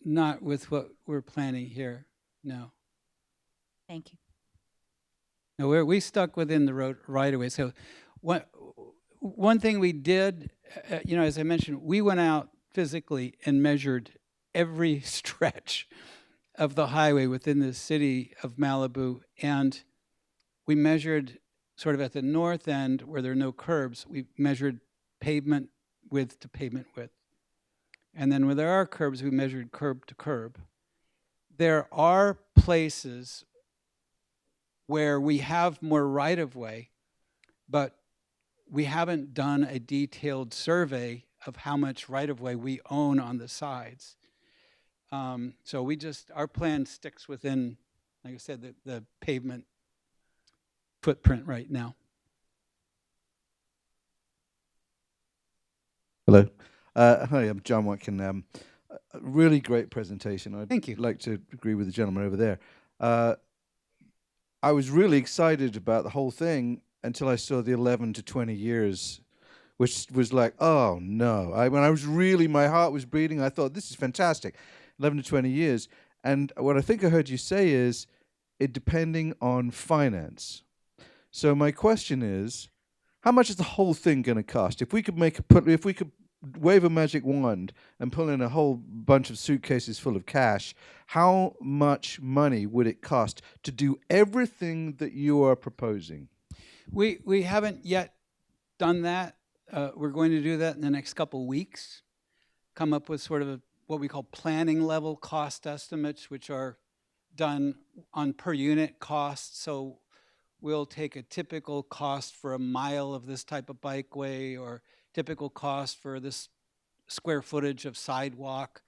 Not with what we're planning here. No. Thank you. No, we stuck within the road right away. So, one thing we did, you know, as I mentioned, we went out physically and measured every stretch of the highway within the city of Malibu, and we measured sort of at the north end where there are no curbs. We measured pavement width to pavement width, and then where there are curbs, we measured curb to curb. There are places where we have more right-of-way, but we haven't done a detailed survey of how much right-of-way we own on the sides. So our plan sticks within, like I said, the pavement footprint right now. Hello. Hi, I'm John Watkin. A really great presentation. I'd Thank you. like to agree with the gentleman over there. I was really excited about the whole thing until I saw the 11 to 20 years, which was like, oh no. When I was really, my heart was bleeding. I thought, this is fantastic. 11 to 20 years. And what I think I heard you say is, it depending on finance. So my question is, how much is the whole thing going to cost? If we could if we could wave a magic wand and pull in a whole bunch of suitcases full of cash, how much money would it cost to do everything that you are proposing? We haven't yet done that. We're going to do that in the next couple weeks. Come up with sort of what we call planning level cost estimates, which are done on per unit cost. So we'll take a typical cost for a mile of this type of bikeway, or typical cost for this square footage of sidewalk,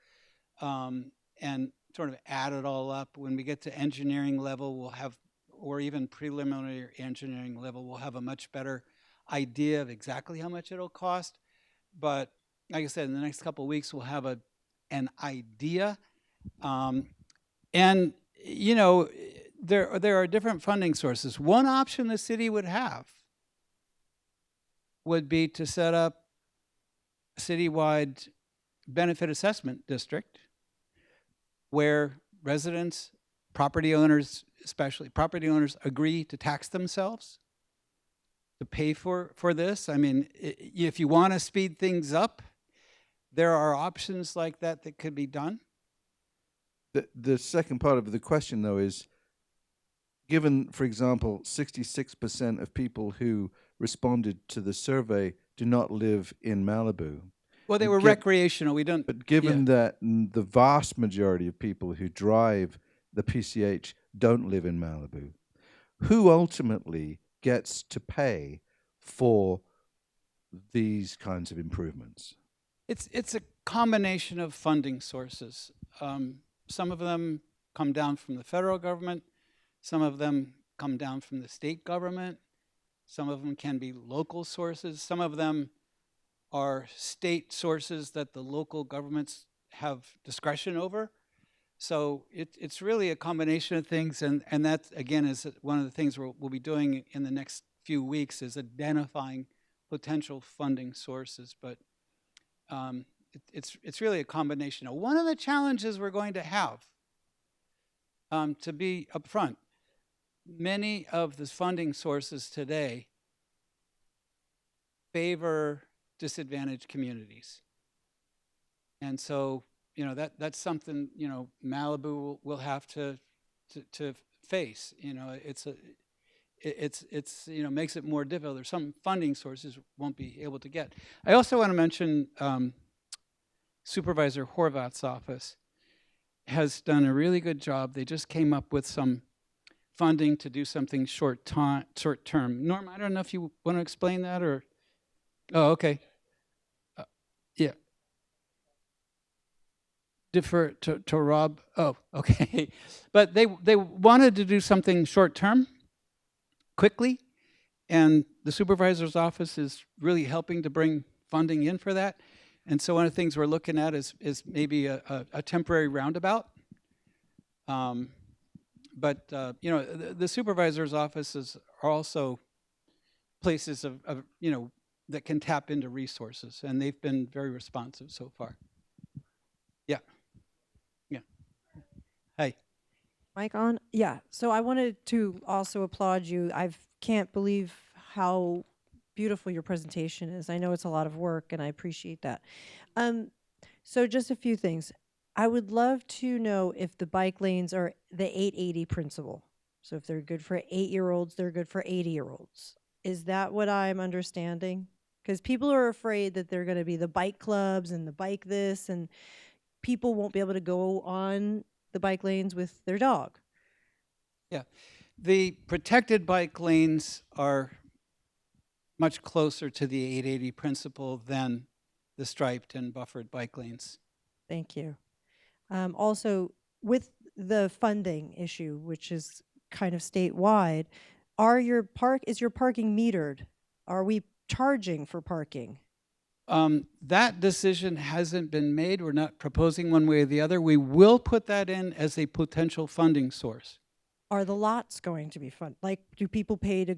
and sort of add it all up. When we get to engineering level, we'll have, or even preliminary engineering level, we'll have a much better idea of exactly how much it'll cost. But like I said, in the next couple of weeks, we'll have an idea. And you know, there are different funding sources. One option the city would have would be to set up a citywide benefit assessment district where residents, property owners, especially property owners, agree to tax themselves to pay for this. I mean, if you want to speed things up, there are options like that that could be done. The second part of the question, though, is, given, for example, 66% of people who responded to the survey do not live in Malibu. Well, they were recreational. We don't. But given that the vast majority of people who drive the PCH don't live in Malibu, who ultimately gets to pay for these kinds of improvements? It's a combination of funding sources. Some of them come down from the federal government. Some of them come down from the state government. Some of them can be local sources. Some of them are state sources that the local governments have discretion over. So it's really a combination of things. And that, again, is one of the things we'll be doing in the next few weeks, is identifying potential funding sources. But it's really a combination. Now, one of the challenges we're going to have, to be upfront, many of the funding sources today favor disadvantaged communities. And so, you know, that's something, you know, Malibu will have to face. You know, it's you know, makes it more difficult. There's some funding sources won't be able to get. I also want to mention Supervisor Horvath's office has done a really good job. They just came up with some funding to do something short term. Norm, I don't know if you want to explain that, or. Oh, okay. Yeah. Defer to Rob. Oh, okay. But they wanted to do something short term, quickly, and the supervisor's office is really helping to bring funding in for that. And so one of the things we're looking at is maybe a temporary roundabout. But you know, the supervisor's offices are also places of you know, that can tap into resources, and they've been very responsive so far. Yeah. Yeah. Hey. Mic on? Yeah. So I wanted to also applaud you. I can't believe how beautiful your presentation is. I know it's a lot of work, and I appreciate that. So just a few things. I would love to know if the bike lanes are the 880 principle. So if they're good for 8-year-olds, they're good for 80-year-olds. Is that what I'm understanding? Because people are afraid that they're going to be the bike clubs and the bike this, and people won't be able to go on the bike lanes with their dog. Yeah. The protected bike lanes are much closer to the 880 principle than the striped and buffered bike lanes. Thank you. Also, with the funding issue, which is kind of statewide, is your parking metered? Are we charging for parking? That decision hasn't been made. We're not proposing one way or the other. We will put that in as a potential funding source. Are the lots going to be fun? Like, do people pay to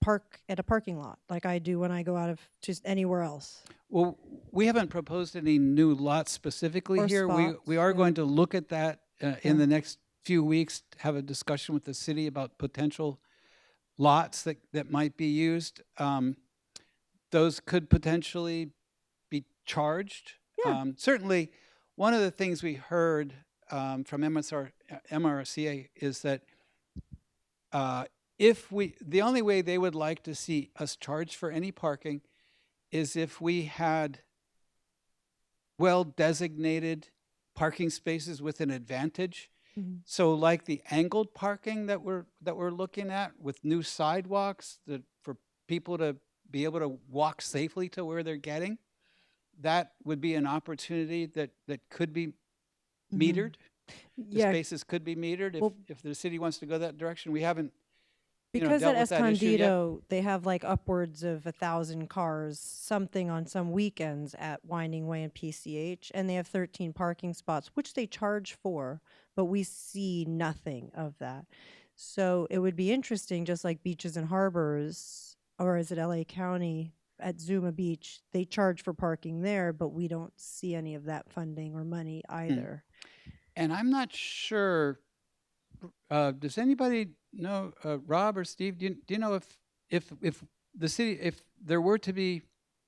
park at a parking lot like I do when I go out of just anywhere else? Well, we haven't proposed any new lots specifically Or here. We spots, are yeah. going to look at that in Yeah. the next few weeks, have a discussion with the city about potential lots that might be used. Those could potentially be charged. Yeah. Certainly, one of the things we heard from MRCA is that the only way they would like to see us charge for any parking is if we had well-designated parking spaces with an advantage. Mhm. So like the angled parking that we're looking at with new sidewalks for people to be able to walk safely to where they're getting, that would be an opportunity that could be Mhm. metered. The Yeah, spaces could be metered Well- if the city wants to go that direction. We haven't because dealt at with that issue yet. Escondido, they have like upwards of 1,000 cars, something on some weekends at Winding Way and PCH, and they have 13 parking spots, which they charge for, but we see nothing of that. So it would be interesting, just like Beaches and Harbors, or is it LA County at Zuma Beach? They charge for parking there, but we don't see any of that funding or money either. And I'm not sure. Does anybody know, Rob or Steve? Do you know if the city, if there were to be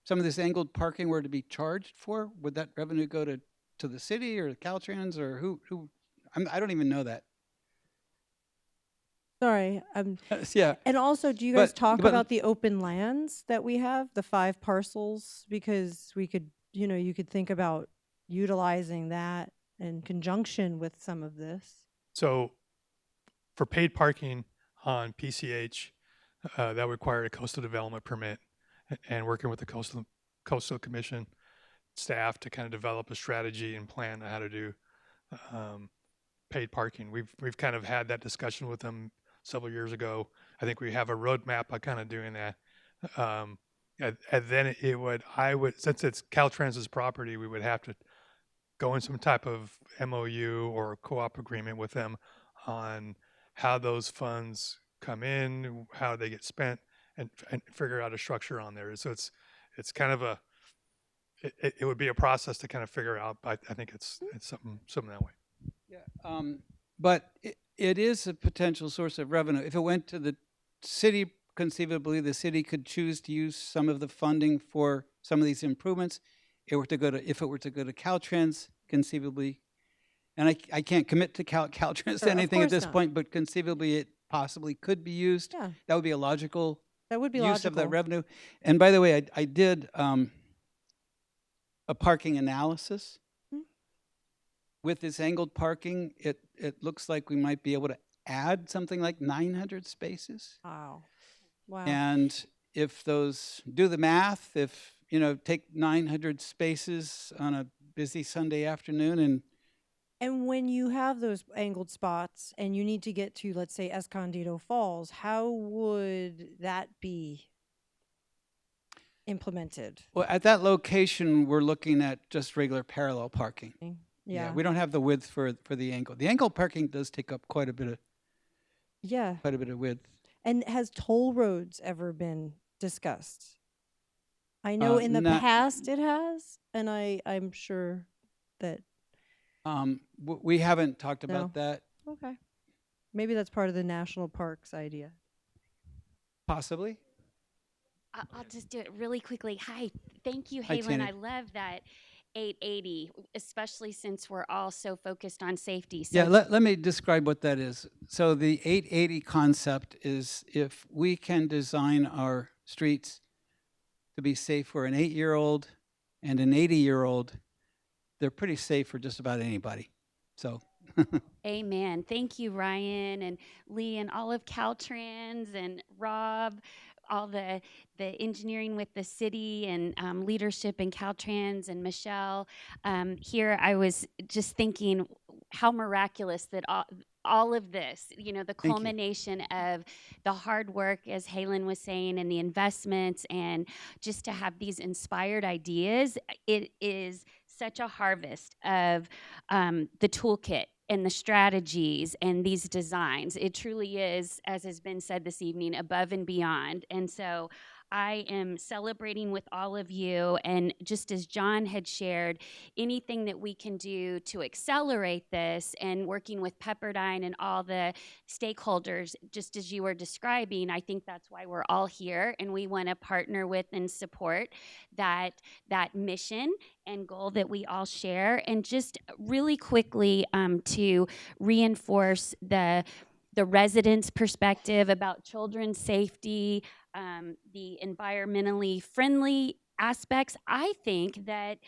some of this angled parking were to be charged for, would that revenue go to the city or Caltrans or who? I don't even know that. Sorry, Yeah. and also, do you guys But- talk but- about the open lands that we have, the 5 parcels? Because we could, you could think about utilizing that in conjunction with some of this. So for paid parking on PCH, that would require a coastal development permit and working with the coastal commission staff to kind of develop a strategy and plan on how to do paid parking. We've kind of had that discussion with them several years ago. I think we have a roadmap on kind of doing that. And then since it's Caltrans' property, we would have to go in some type of MOU or co-op agreement with them on how those funds come in, how they get spent, and figure out a structure on there. So it's kind of it would be a process to kind of figure out. But I think it's something that way. Yeah. But it is a potential source of revenue. If it went to the city, conceivably, the city could choose to use some of the funding for some of these improvements. If it were to go to Caltrans, conceivably, and I can't commit to Caltrans Sure, of anything at course this not. point, but conceivably it possibly could be used. Yeah, That would be a logical that would be use logical. of that revenue. And by the way, I did a parking analysis. Hmm. With this angled parking, it looks like we might be able to add something like 900 spaces. Wow. Wow. And if those, do the math, if, take 900 spaces on a busy Sunday afternoon And when you have those angled spots and you need to get to, let's say, Escondido Falls, how would that be implemented? well, at that location, we're looking at just regular parallel parking. Yeah. We don't have the width for the angle. The angle parking does take up quite a bit of Yeah. width. And has toll roads ever been discussed? I know in the not- past it has, and I'm sure that We haven't talked about No. that, okay. Maybe that's part of the national parks idea. possibly. I'll just do it really quickly. Hi, thank you, Hi, Halen. Tanny. I love that 880, especially since we're all so focused on safety. So Yeah, let me describe what that is. So the 880 concept is if we can design our streets to be safe for an 8-year-old and an 80-year-old, they're pretty safe for just about anybody. So amen. Thank you, Ryan and Lee and all of Caltrans and Rob, all the engineering with the city and leadership in Caltrans and Michelle. Here I was just thinking how miraculous that all of this, the you. culmination of the hard work, as Halen was saying, and the investments, and just to have these inspired ideas, it is such a harvest of the toolkit and the strategies and these designs. It truly is, as has been said this evening, above and beyond. And so I am celebrating with all of you. And just as John had shared, anything that we can do to accelerate this, and working with Pepperdine and all the stakeholders, just as you were describing, I think that's why we're all here. And we want to partner with and support that mission and goal that we all share. And just really quickly, to reinforce the residents' perspective about children's safety, the environmentally friendly aspects, I think that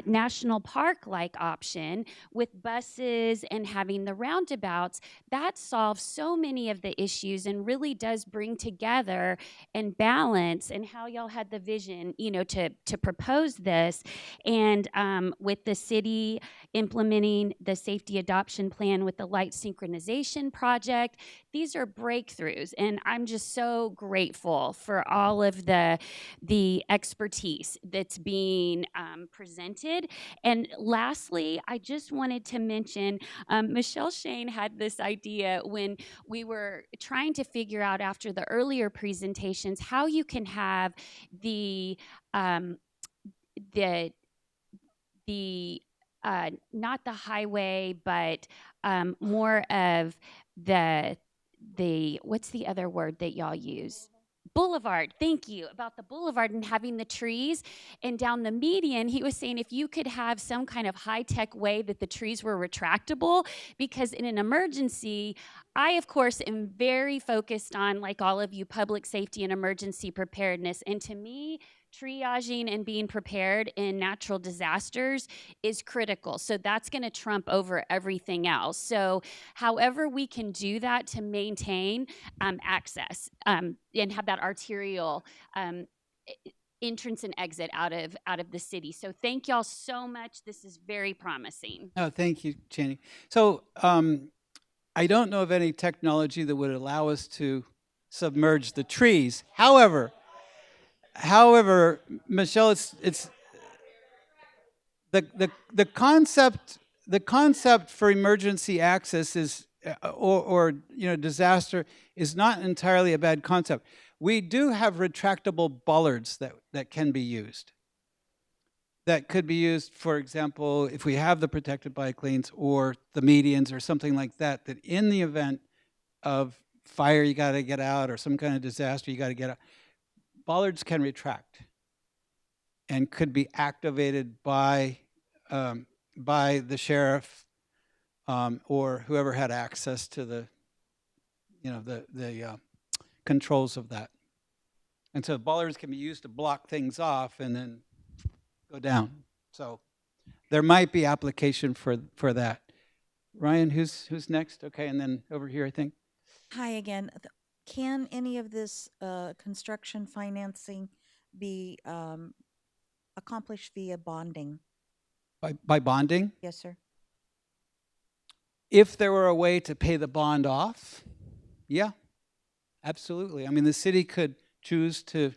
national park like option with buses and having the roundabouts, that solves so many of the issues and really does bring together and balance, and how y'all had the vision, to propose this. And with the city implementing the safety adoption plan with the light synchronization project, these are breakthroughs, and I'm just so grateful for all of the expertise that's being presented. And lastly, I just wanted to mention, Michelle Shane had this idea when we were trying to figure out, after the earlier presentations, how you can have the not the highway, but more of the what's the other word that y'all use? Boulevard. Thank you. About the boulevard and having the trees, and down the median, he was saying if you could have some kind of high-tech way that the trees were retractable, because in an emergency, I, of course, am very focused on, like all of you, public safety and emergency preparedness. And to me, triaging and being prepared in natural disasters is critical. So that's going to trump over everything else. So however we can do that to maintain access and have that arterial entrance and exit out of the city. So thank y'all so much. This is very promising. Oh, thank you, Jenny. So I don't know of any technology that would allow us to submerge the trees. However, Michelle, it's the concept for emergency access is or disaster is not entirely a bad concept. We do have retractable bollards that can be used. That could be used, for example, if we have the protected bike lanes or the medians or something like that, that in the event of fire, you got to get out, or some kind of disaster, you got to get out. Bollards can retract and could be activated by the sheriff or whoever had access to the controls of that. And so bollards can be used to block things off and then go down. So there might be application for that. Ryan, who's next? Okay, and then over here, I think. Hi again. Can any of this construction financing be accomplished via bonding? By bonding? Yes, sir. If there were a way to pay the bond off, yeah, absolutely. I mean, the city could choose to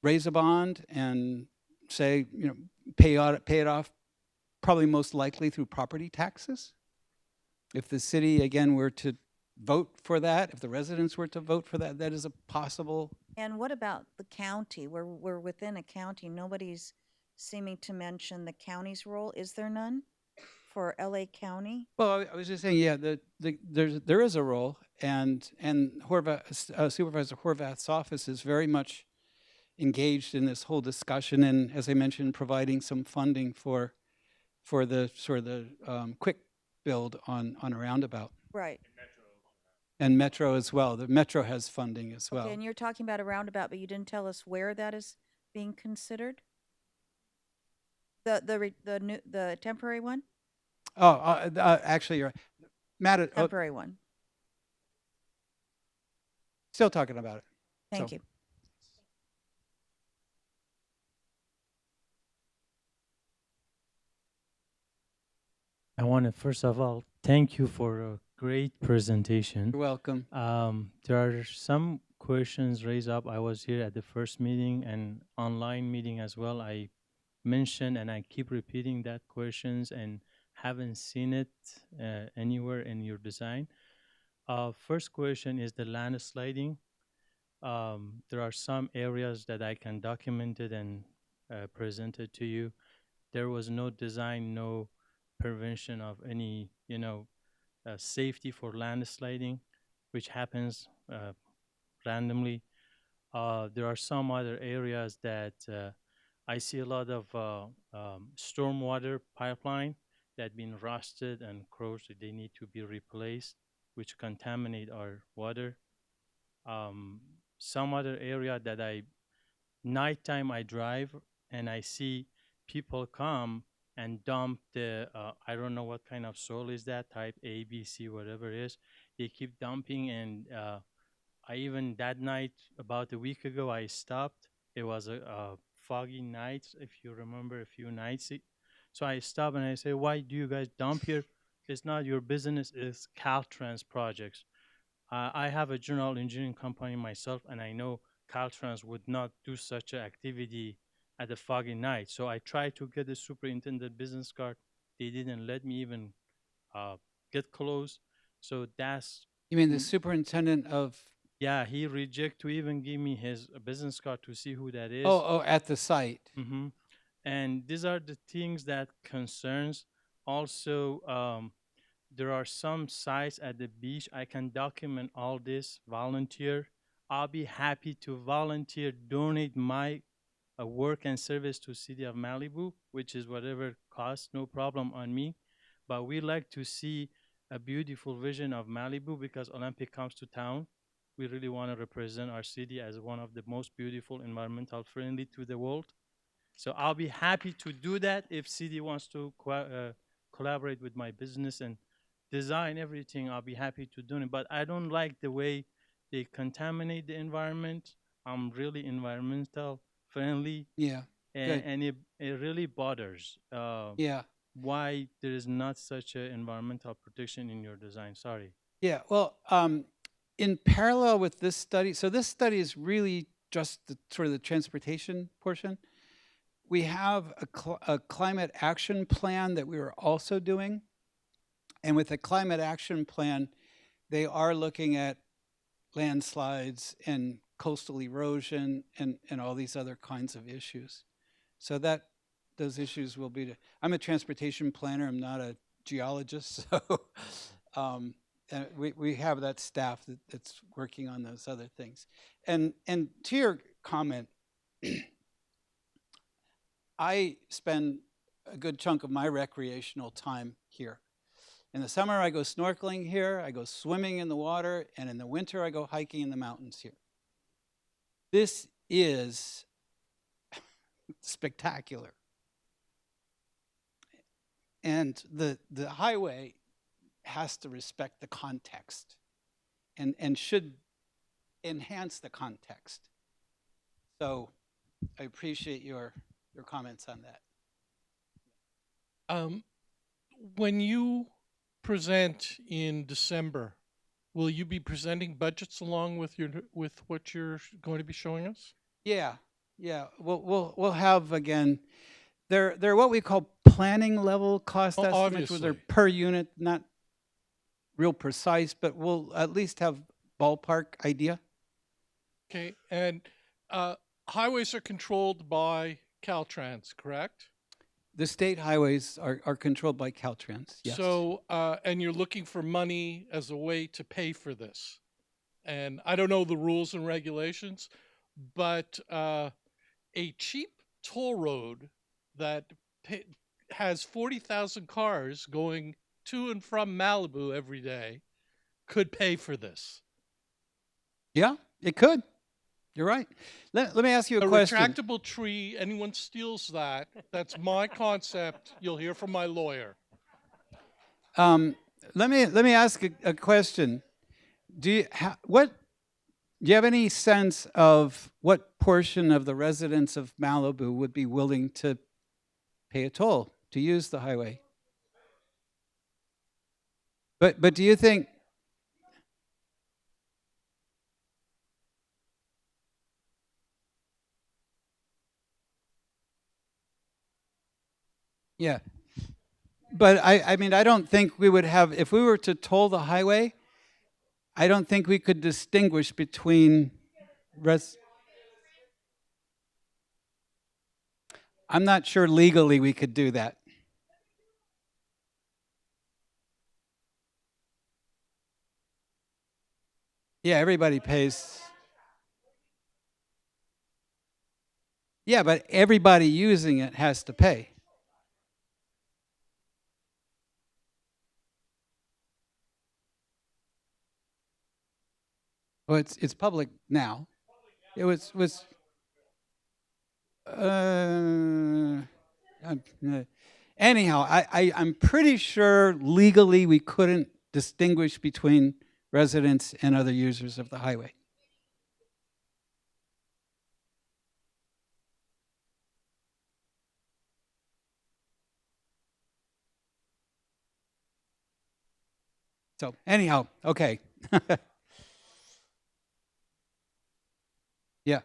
raise a bond and say, pay it off, probably most likely through property taxes. If the city, again, were to vote for that, if the residents were to vote for that, that is a possible. And what about the county? We're within a county. Nobody's seeming to mention the county's role. Is there none for LA County? Well, I was just saying, yeah, there is a role, and Supervisor Horvath's office is very much engaged in this whole discussion, and as I mentioned, providing some funding for the sort of the quick build on a roundabout. Right. And Metro as well. The Metro has funding as well. Okay, and you're talking about a roundabout, but you didn't tell us where that is being considered. The temporary one. Actually, you're Matt. Temporary one. Still talking about it. Thank you. I want to first of all Thank you for a great presentation. You're welcome. There are some questions raised up. I was here at the first meeting and online meeting as well. I mentioned and I keep repeating that questions and haven't seen it anywhere in your design. First question is the landsliding. There are some areas that I can document it and present it to you. There was no design, no prevention of any, safety for landsliding, which happens randomly. There are some other areas that I see a lot of stormwater pipeline that been rusted and corroded. They need to be replaced, which contaminate our water. Some other area that nighttime I drive and I see people come and dump the, I don't know what kind of soil is that, type A, B, C, whatever it is. They keep dumping and I even that night, about a week ago, I stopped. It was a foggy night, if you remember a few nights. So I stopped and I say, why do you guys dump here? It's not your business, it's Caltrans projects. I have a general engineering company myself, and I know Caltrans would not do such an activity at a foggy night. So I tried to get the superintendent business card. They didn't let me even get close. So that's, You mean the superintendent of? yeah, he reject to even give me his business card to see who that is. Oh, at the site. Mm-hmm. And these are the things that concerns. Also, there are some sites at the beach. I can document all this, volunteer. I'll be happy to volunteer, donate my work and service to City of Malibu, which is whatever costs, no problem on me. But we like to see a beautiful vision of Malibu because Olympic comes to town. We really want to represent our city as one of the most beautiful, environmental friendly to the world. So I'll be happy to do that if city wants to collaborate with my business and design everything. I'll be happy to do it. But I don't like the way they contaminate the environment. I'm really environmental friendly. Yeah. And it really bothers. Yeah. Why there is not such an environmental protection in your design? Sorry. Yeah. Well, in parallel with this study, so this study is really just the sort of the transportation portion. We have a climate action plan that we are also doing. And with the climate action plan, they are looking at landslides and coastal erosion and all these other kinds of issues. So that those issues will be, I'm a transportation planner, I'm not a geologist, so we have that staff that's working on those other things. And to your comment, I spend a good chunk of my recreational time here. In the summer, I go snorkeling here, I go swimming in the water, and in the winter, I go hiking in the mountains here. This is spectacular. And the highway has to respect the context and should enhance the context. So I appreciate your comments on that. When you present in December, will you be presenting budgets along with what you're going to be showing us? Yeah. We'll have again. They're what we call planning level cost estimates, where they're per unit, not real precise, but we'll at least have ballpark idea. Okay, and highways are controlled by Caltrans, correct? The state highways are controlled by Caltrans, yes. So, and you're looking for money as a way to pay for this. And I don't know the rules and regulations, but a cheap toll road that has 40,000 cars going to and from Malibu every day could pay for this. Yeah, it could. You're right. Let me ask you a question. A retractable tree, anyone steals that, that's my concept. You'll hear from my lawyer. Let me ask a question. Do you have any sense of what portion of the residents of Malibu would be willing to pay a toll to use the highway? But do you think? Yeah. But I mean, I don't think we would have, if we were to toll the highway, I don't think we could distinguish between I'm not sure legally we could do that. Yeah, everybody pays. Yeah, but everybody using it has to pay. Well, it's public now. It was uh, anyhow, I'm pretty sure legally we couldn't distinguish between residents and other users of the highway. So anyhow, okay. Yeah.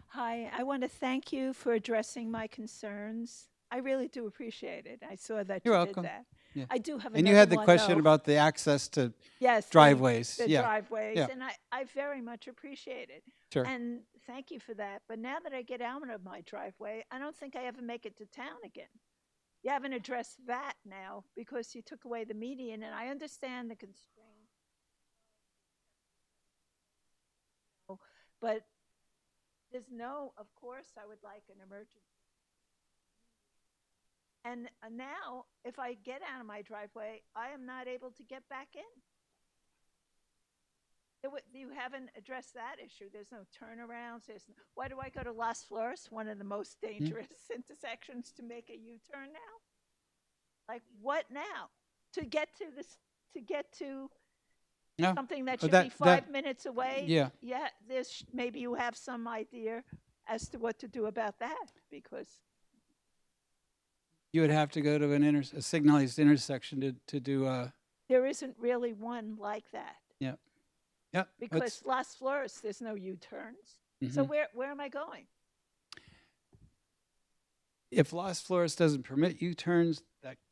Hi, I want to thank you for addressing my concerns. I really do appreciate it. I saw that You're you welcome. did that. Yeah. I do have And you another had the one, question though. about the access to Yes, driveways. the Yeah. driveways, Yeah. and I very much appreciate it. Sure. And thank you for that. But now that I get out of my driveway, I don't think I ever make it to town again. You haven't addressed that now because you took away the median, and I understand the constraint. But there's no, of course, I would like an emergency. And now, if I get out of my driveway, I am not able to get back in. You haven't addressed that issue. There's no turnarounds. Why do I go to Las Flores, one of the most dangerous intersections, to make a U-turn now? Like what now? To get to Yeah. something that Oh, should be 5 minutes away. Yeah. Yeah. Maybe you have some idea as to what to do about that, because You would have to go to a signalized intersection to do a. there isn't really one like that. Yeah. Yeah. Because Las Flores, there's no U-turns. So where am I going? If Las Flores doesn't permit U-turns,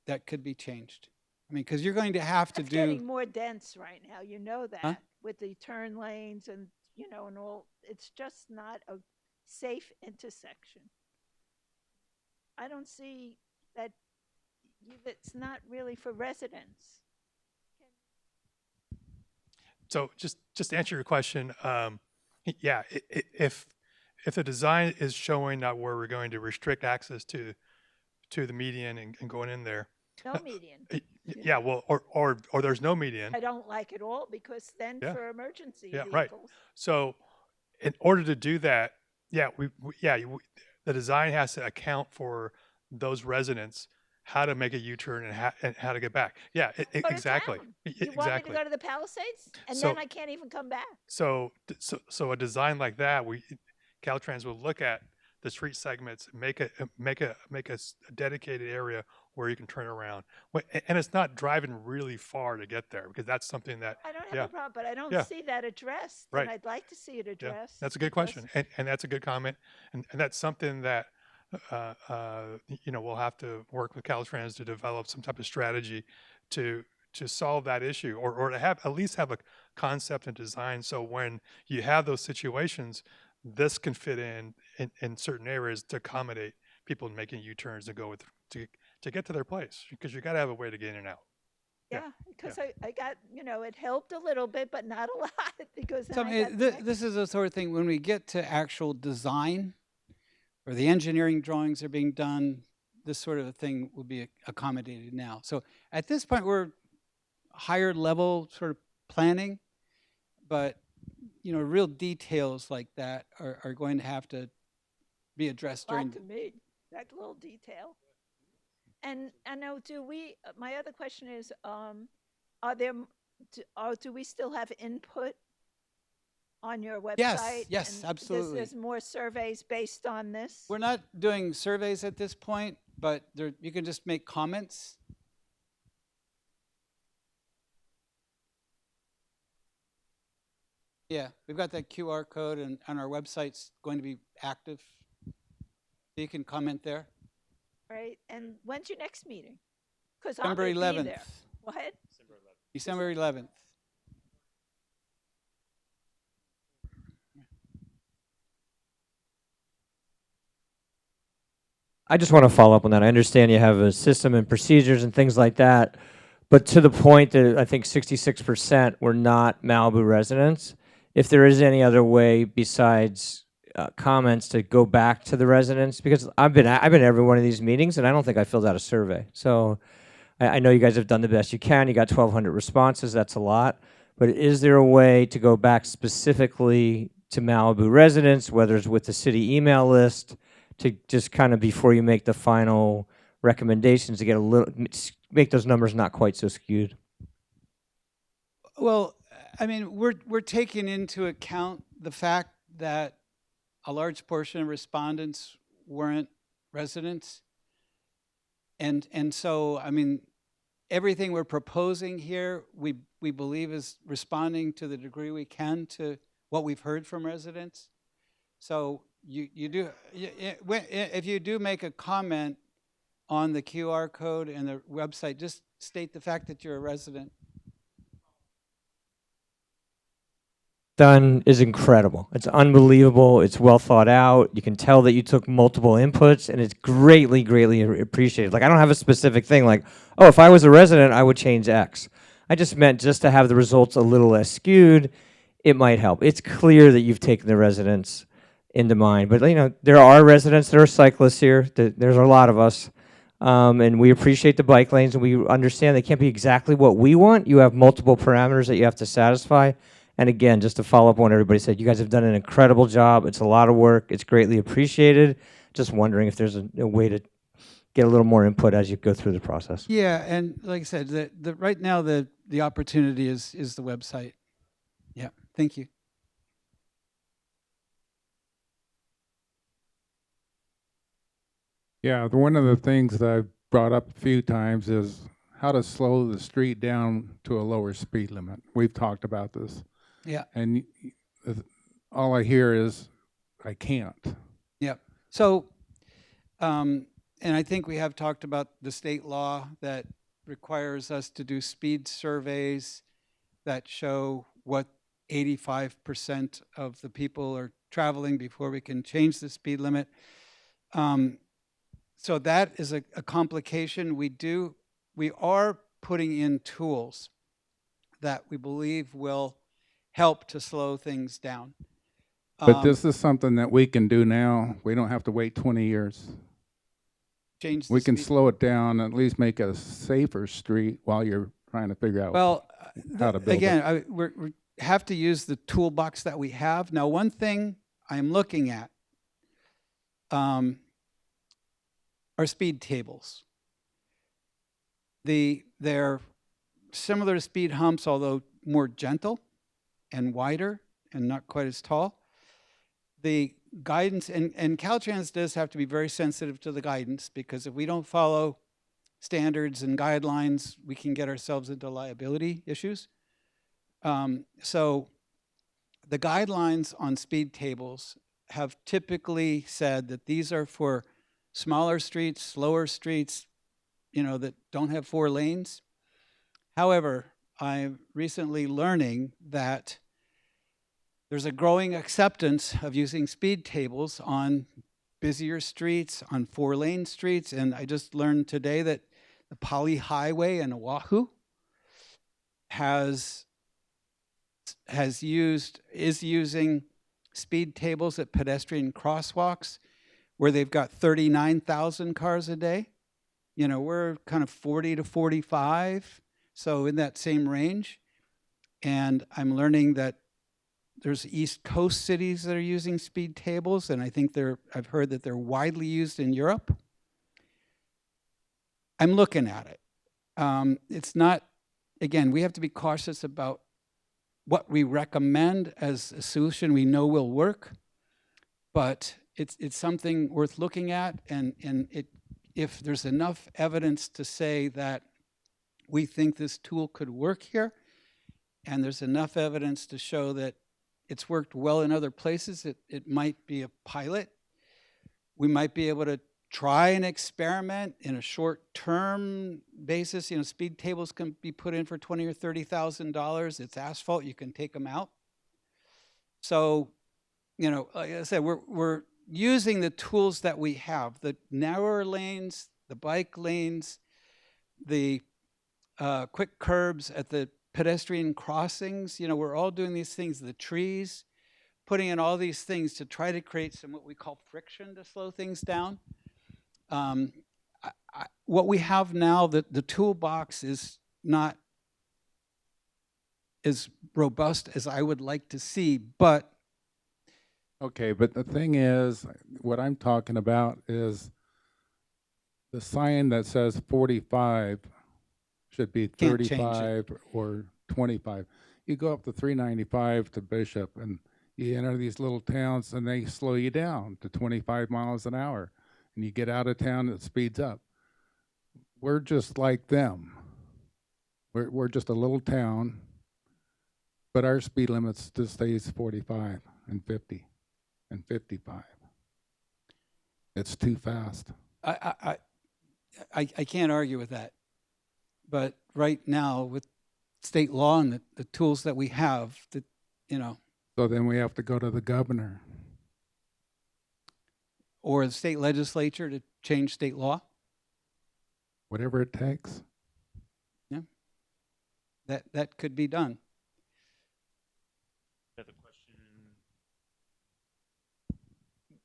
that could be changed. I mean, because you're going to have to It's do. getting more dense right now. You know that Huh? with the turn lanes and and all. It's just not a safe intersection. I don't see that. It's not really for residents. So just to answer your question, yeah, if the design is showing that where we're going to restrict access to the median and going in there, No median. yeah, well, or there's no median. I don't like it all because then Yeah. for emergency Yeah, vehicles. right. So in order to do that, yeah, the design has to account for those residents, how to make a U-turn and how to get back. Yeah, Go to exactly. town. You want me to Exactly. go to the Palisades, and So- then I can't even come back. So a design like that, Caltrans will look at the street segments, make a dedicated area where you can turn around. And it's not driving really far to get there, because that's something that, I don't have yeah. a problem, but I don't Yeah. see that addressed, Right. and I'd like to see it yeah, addressed. that's a good because- question. And that's a good comment. And that's something that, we'll have to work with Caltrans to develop some type of strategy to solve that issue, or to have at least have a concept and design. So when you have those situations, this can fit in certain areas to accommodate people making U-turns to get to their place, because you got to have a way to get in and out. Yeah, because I got, it helped a little bit, but not a lot, because So, I then I mean, got the next- this is the sort of thing when we get to actual design, or the engineering drawings are being done, this sort of a thing will be accommodated now. So at this point, we're higher level sort of planning, but real details like that are going to have to be addressed a lot during. to me, that little detail. And I know, my other question is, do we still have input on your website? Yes, And absolutely. There's more surveys based on this? We're not doing surveys at this point, but you can just make comments. Yeah, we've got that QR code, and our website's going to be active. So you can comment there. Right? And when's your next meeting? Because I'm December going to be 11th. there. What? December 11th. I just want to follow up on that. I understand you have a system and procedures and things like that, but to the point that I think 66% were not Malibu residents. If there is any other way besides comments to go back to the residents, because I've been at every one of these meetings and I don't think I filled out a survey. So I know you guys have done the best you can. You got 1,200 responses. That's a lot. But is there a way to go back specifically to Malibu residents, whether it's with the city email list, to just kind of before you make the final recommendations to get a little, make those numbers not quite so skewed? Well, I mean, we're taking into account the fact that a large portion of respondents weren't residents. And so, I mean, everything we're proposing here, we believe is responding to the degree we can to what we've heard from residents. So if you do make a comment on the QR code and the website, just state the fact that you're a resident. Done is incredible. It's unbelievable. It's well thought out. You can tell that you took multiple inputs, and it's greatly, greatly appreciated. Like, I don't have a specific thing like, oh, if I was a resident, I would change X. I just meant just to have the results a little less skewed, it might help. It's clear that you've taken the residents into mind. But, you know, there are residents that are cyclists here. There's a lot of us. And we appreciate the bike lanes, and we understand they can't be exactly what we want. You have multiple parameters that you have to satisfy. And again, just to follow up on what everybody said, you guys have done an incredible job. It's a lot of work. It's greatly appreciated. Just wondering if there's a way to get a little more input as you go through the process. Yeah, and like I said, right now the opportunity is the website. Yeah, thank you. Yeah, one of the things that I've brought up a few times is how to slow the street down to a lower speed limit. We've talked about this. Yeah. And all I hear is, I can't. Yeah. So, and I think we have talked about the state law that requires us to do speed surveys that show what 85% of the people are traveling before we can change the speed limit. So that is a complication. We are putting in tools that we believe will help to slow things down. But this is something that we can do now. We don't have to wait 20 years. We can slow it down, at least make a safer street while you're trying to figure out how to build again, we have to use the toolbox that we have. Now, one thing I'm looking at are speed tables. They're similar to speed humps, although more gentle and wider and not quite as tall. The guidance, and Caltrans does have to be very sensitive to the guidance, because if we don't follow standards and guidelines, we can get ourselves into liability issues. So the guidelines on speed tables have typically said that these are for smaller streets, slower streets, you know, that don't have 4 lanes. However, I'm recently learning that there's a growing acceptance of using speed tables on busier streets, on 4-lane streets, and I just learned today that the Poly Highway in Oahu is using speed tables at pedestrian crosswalks where they've got 39,000 cars a day. You know, we're kind of 40 to 45, so in that same range. And I'm learning that there's East Coast cities that are using speed tables, and I think I've heard that they're widely used in Europe. I'm looking at it. It's not, again, we have to be cautious about what we recommend as a solution we know will work, but it's something worth looking at, and if there's enough evidence to say that we think this tool could work here, and there's enough evidence to show that It's worked well in other places. It might be a pilot. We might be able to try an experiment in a short-term basis. You know, speed tables can be put in for $20,000 or $30,000. It's asphalt. You can take them out. So, you know, like I said, we're using the tools that we have: the narrower lanes, the bike lanes, the quick curbs at the pedestrian crossings. You know, we're all doing these things. The trees, putting in all these things to try to create some what we call friction to slow things down. What we have now, the toolbox is not as robust as I would like to see, but Okay, but the thing is, what I'm talking about is the sign that says 45 should be Can't change it. 35 or 25. You go up to 395 to Bishop, and you enter these little towns, and they slow you down to 25 miles an hour. And you get out of town, it speeds up. We're just like them. We're just a little town, but our speed limit still stays 45 and 50 and 55. It's too fast. I can't argue with that. But right now, with state law and the tools that we have, that, you know. So then we have to go to the governor. Or the state legislature to change state law. Whatever it takes. Yeah. That could be done. Another question.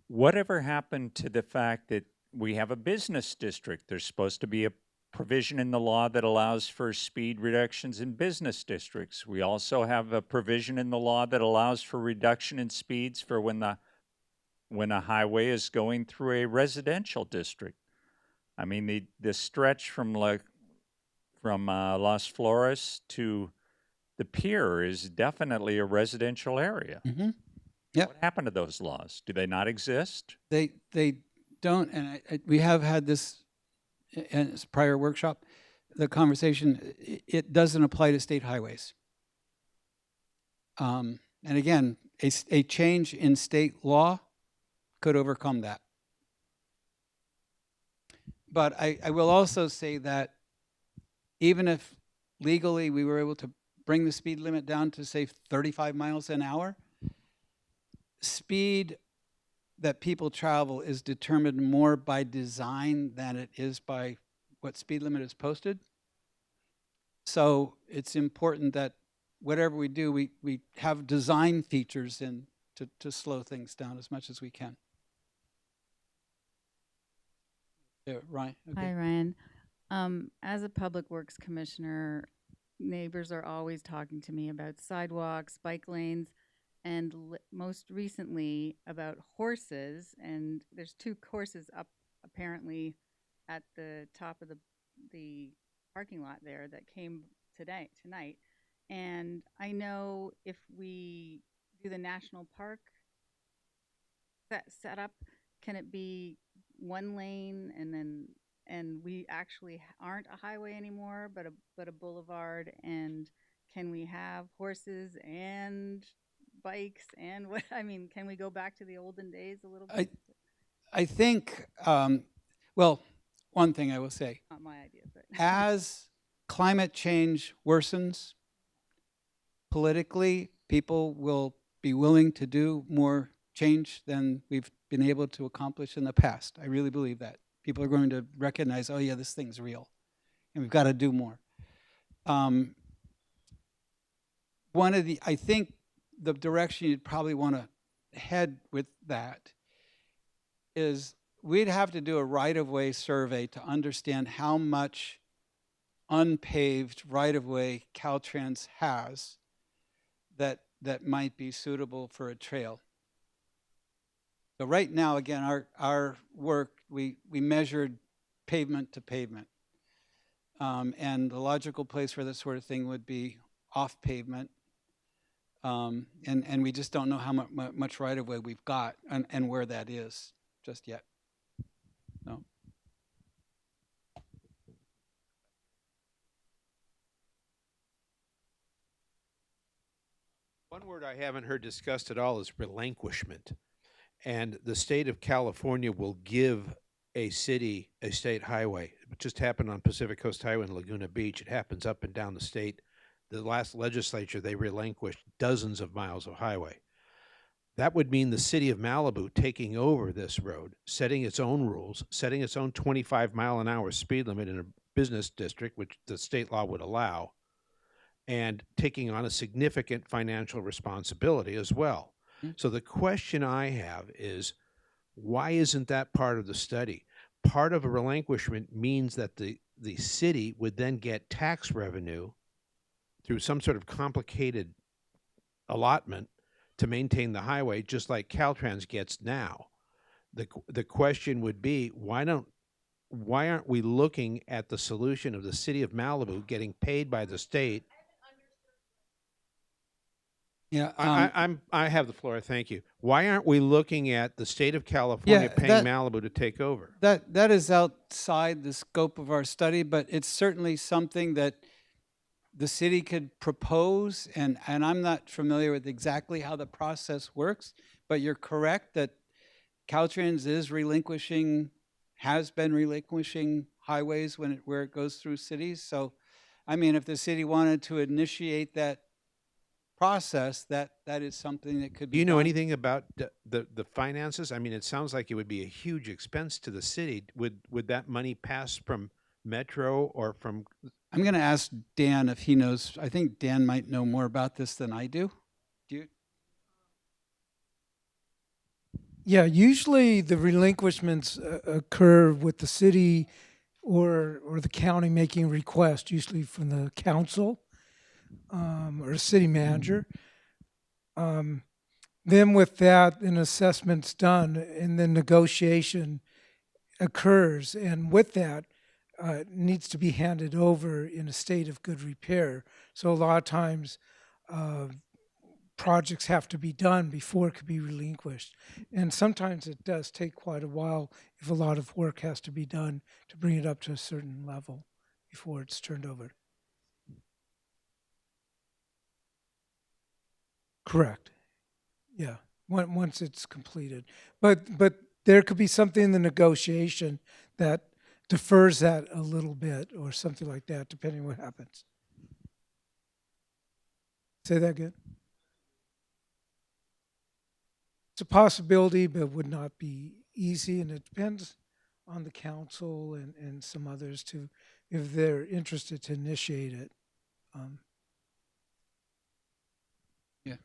Whatever happened to the fact that we have a business district? There's supposed to be a provision in the law that allows for speed reductions in business districts. We also have a provision in the law that allows for reduction in speeds for when a highway is going through a residential district. I mean, the stretch from Las Flores to the pier is definitely a residential area. Mm-hmm. Yep. What happened to those laws? Do they not exist? They don't, and we have had this in this prior workshop, the conversation. It doesn't apply to state highways. And again, a change in state law could overcome that. But I will also say that even if legally we were able to bring the speed limit down to, say, 35 miles an hour, speed that people travel is determined more by design than it is by what speed limit is posted. So it's important that whatever we do, we have design features in to slow things down as much as we can. Yeah, Ryan. Okay. Hi, Ryan. As a Public Works Commissioner, neighbors are always talking to me about sidewalks, bike lanes, and most recently about horses. And there's 2 horses up apparently at the top of the parking lot there that came tonight. And I know if we do the national park set up, can it be 1 lane and we actually aren't a highway anymore, but a boulevard? And can we have horses and bikes and what? I mean, can we go back to the olden days a little bit? I think, well, one thing I will say. Not my idea, but as climate change worsens, politically, people will be willing to do more change than we've been able to accomplish in the past. I really believe that. People are going to recognize, oh yeah, this thing's real, and we've got to do more. I think the direction you'd probably want to head with that is we'd have to do a right-of-way survey to understand how much unpaved right-of-way Caltrans has that might be suitable for a trail. So right now, again, our work, we measured pavement to pavement. And the logical place for this sort of thing would be off pavement. And we just don't know how much right-of-way we've got and where that is just yet. No. One word I haven't heard discussed at all is relinquishment. And the state of California will give a city a state highway. It just happened on Pacific Coast Highway in Laguna Beach. It happens up and down the state. The last legislature, they relinquished dozens of miles of highway. That would mean the city of Malibu taking over this road, setting its own rules, setting its own 25-mile-an-hour speed limit in a business district, which the state law would allow, and taking on a significant financial responsibility as well. So the question I have is, why isn't that part of the study? Part of a relinquishment means that the city would then get tax revenue through some sort of complicated allotment to maintain the highway, just like Caltrans gets now. The question would be, why aren't we looking at the solution of the city of Malibu getting paid by the state? Yeah, I have the floor. Thank you. Why aren't we looking at the state of California paying Malibu to take over? That is outside the scope of our study, but it's certainly something that the city could propose, and I'm not familiar with exactly how the process works, but you're correct that Caltrans has been relinquishing highways where it goes through cities. So, I mean, if the city wanted to initiate that process, that is something that could be Do you know done. anything about the finances? I mean, it sounds like it would be a huge expense to the city. Would that money pass from Metro or from? I'm going to ask Dan if he knows. I think Dan might know more about this than I do. Do you? Yeah, usually the relinquishments occur with the city or the county making a request, usually from the council or city manager. Then with that, an assessment's done, and then negotiation occurs. And with that, it needs to be handed over in a state of good repair. So a lot of times, projects have to be done before it could be relinquished. And sometimes it does take quite a while if a lot of work has to be done to bring it up to a certain level before it's turned over. Correct. Yeah, once it's completed. But there could be something in the negotiation that defers that a little bit or something like that, depending on what happens. Say that again. It's a possibility, but would not be easy, and it depends on the council and some others too, if they're interested to initiate it. Yeah.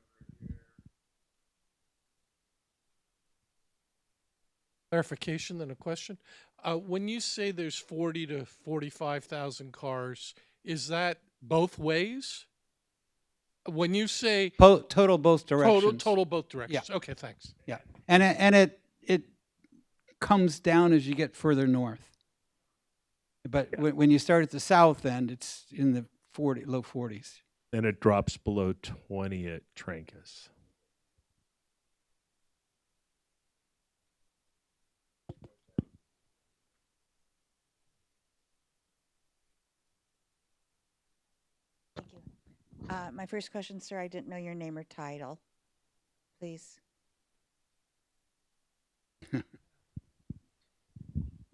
Clarification, then a question. When you say there's 40 to 45,000 cars, is that both ways? When you say total both directions. Total both directions. Yeah. Okay, thanks. Yeah, and it comes down as you get further north. But when you start at the south end, it's in the low 40s. And it drops below 20 at Trancas. My first question, sir, I didn't know your name or title. Please.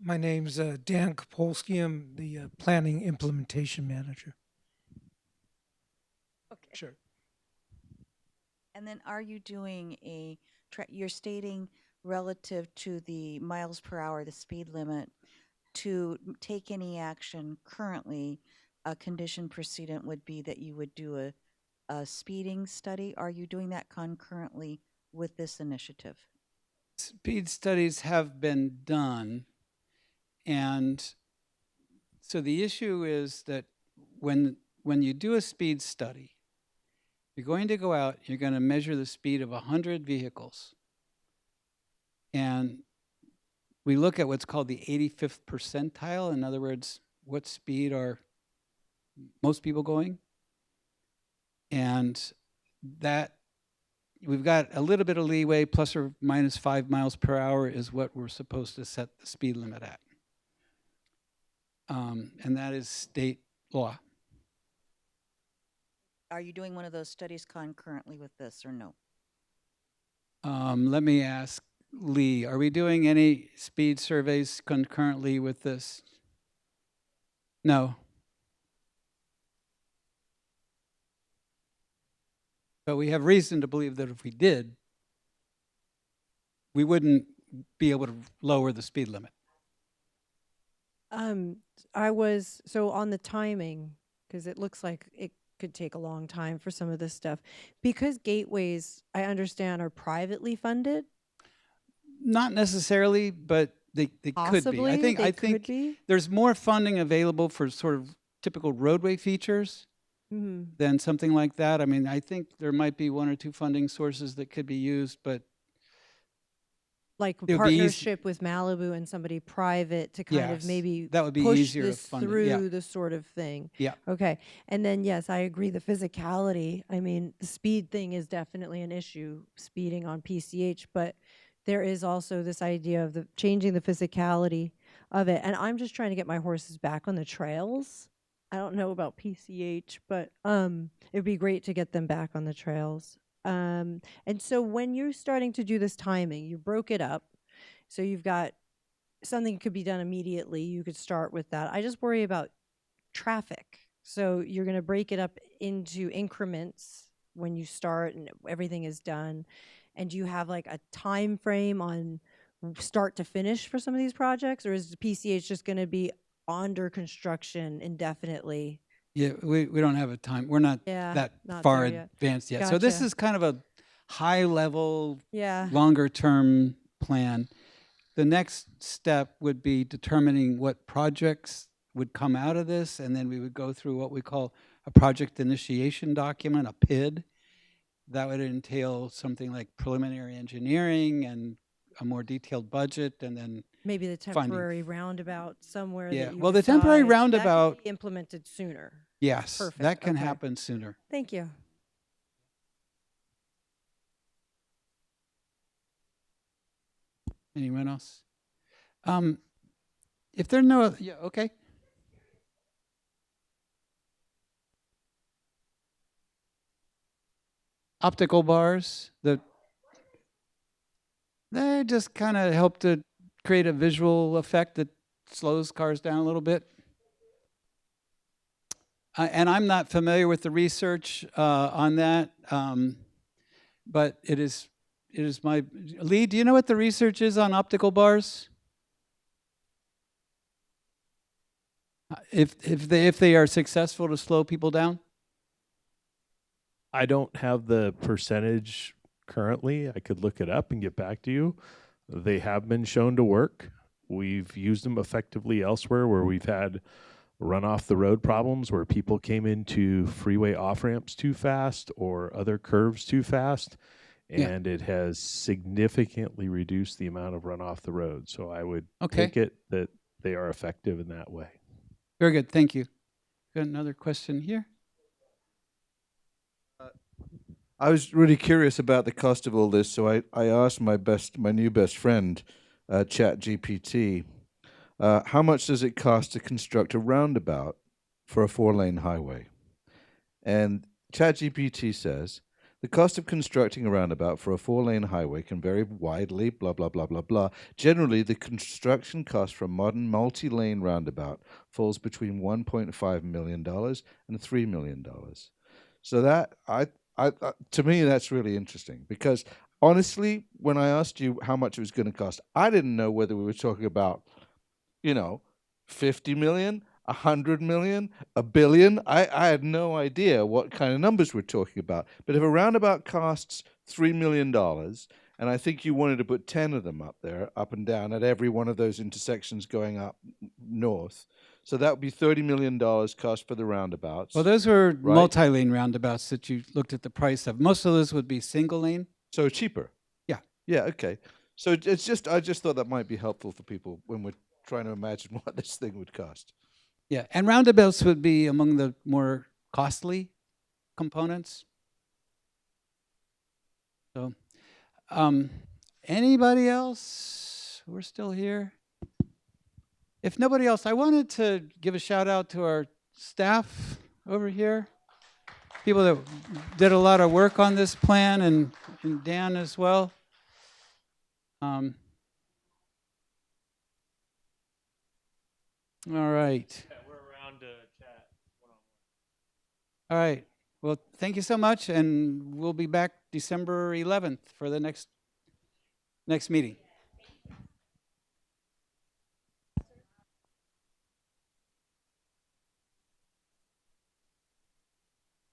My name's Dan Kapolsky. I'm the Planning Implementation Manager. Okay. Sure. And then are you doing you're stating relative to the miles per hour, the speed limit, to take any action currently, a condition precedent would be that you would do a speeding study. Are you doing that concurrently with this initiative? Speed studies have been done, and so the issue is that when you do a speed study, you're going to go out, you're going to measure the speed of 100 vehicles, and we look at what's called the 85th percentile. In other words, what speed are most people going? And that we've got a little bit of leeway, plus or minus 5 miles per hour is what we're supposed to set the speed limit at. And that is state law. are you doing one of those studies concurrently with this or no? Let me ask Lee, are we doing any speed surveys concurrently with this? No. But we have reason to believe that if we did, we wouldn't be able to lower the speed limit. So on the timing, because it looks like it could take a long time for some of this stuff, because gateways, I understand, are privately funded. Not necessarily, but they could be. Possibly, I they think could be? there's more funding available for sort of typical roadway features than something like that. I mean, I think there might be one or two funding sources that could be used, but Like it would be partnership with Malibu and somebody private to kind of Yes, maybe that would be push easier to this fund it, through yeah. the sort of thing. Yeah. Okay. And then yes, I agree. The physicality. I mean, the speed thing is definitely an issue. Speeding on PCH, but there is also this idea of the changing the physicality of it. And I'm just trying to get my horses back on the trails. I don't know about PCH, but it'd be great to get them back on the trails. And so when you're starting to do this timing, you broke it up. So you've got something could be done immediately. You could start with that. I just worry about traffic. So you're going to break it up into increments when you start and everything is done. And do you have like a time frame on start to finish for some of these projects, or is the PCH just going to be under construction indefinitely? Yeah, we don't have a time. We're not that not far there yet. advanced yet. So this Gotcha. is kind of a high level, Yeah. longer term plan. The next step would be determining what projects would come out of this, and then we would go through what we call a project initiation document, a PID. That would entail something like preliminary engineering and a more detailed budget, and then Maybe the finding- temporary roundabout somewhere. Yeah, That you well, the temporary decide- that can roundabout- be implemented sooner. Yes, Perfect. that can Okay. happen sooner. Thank you. Anyone else? If there are no other, yeah, okay. Optical bars, they just kind of help to create a visual effect that slows cars down a little bit. And I'm not familiar with the research on that, but it is my Lee. Do you know what the research is on optical bars? If they are successful to slow people down? I don't have the percentage currently. I could look it up and get back to you. They have been shown to work. We've used them effectively elsewhere where we've had run off the road problems where people came into freeway off ramps too fast or other curves too fast. And it has significantly reduced the amount of run off the road. So I would take it that they are effective in that way. Very good. Thank you. Got another question here. I was really curious about the cost of all this, so I asked my new best friend, ChatGPT, how much does it cost to construct a roundabout for a 4-lane highway? And ChatGPT says, the cost of constructing a roundabout for a 4-lane highway can vary widely, blah, blah, blah, blah, blah. Generally, the construction cost for a modern multi-lane roundabout falls between $1.5 million and $3 million. So that, to me, that's really interesting because honestly, when I asked you how much it was going to cost, I didn't know whether we were talking about, 50 million, 100 million, $1 billion. I had no idea what kind of numbers we're talking about. But if a roundabout costs $3 million, and I think you wanted to put 10 of them up there, up and down at every one of those intersections going up north. So that would be $30 million cost for the roundabouts. Well, those were right? multi-lane roundabouts that you looked at the price of. Most of those would be single lane. So cheaper. Yeah. Yeah. Okay. So it's just I just thought that might be helpful for people when we're trying to imagine what this thing would cost. Yeah, and roundabouts would be among the more costly components. So, anybody else? We're still here. If nobody else, I wanted to give a shout out to our staff over here. people that did a lot of work on this plan, and Dan as well. All right. Yeah, we're around to chat one-on-one. All right. Well, thank you so much, and we'll be back December 11th for the next meeting.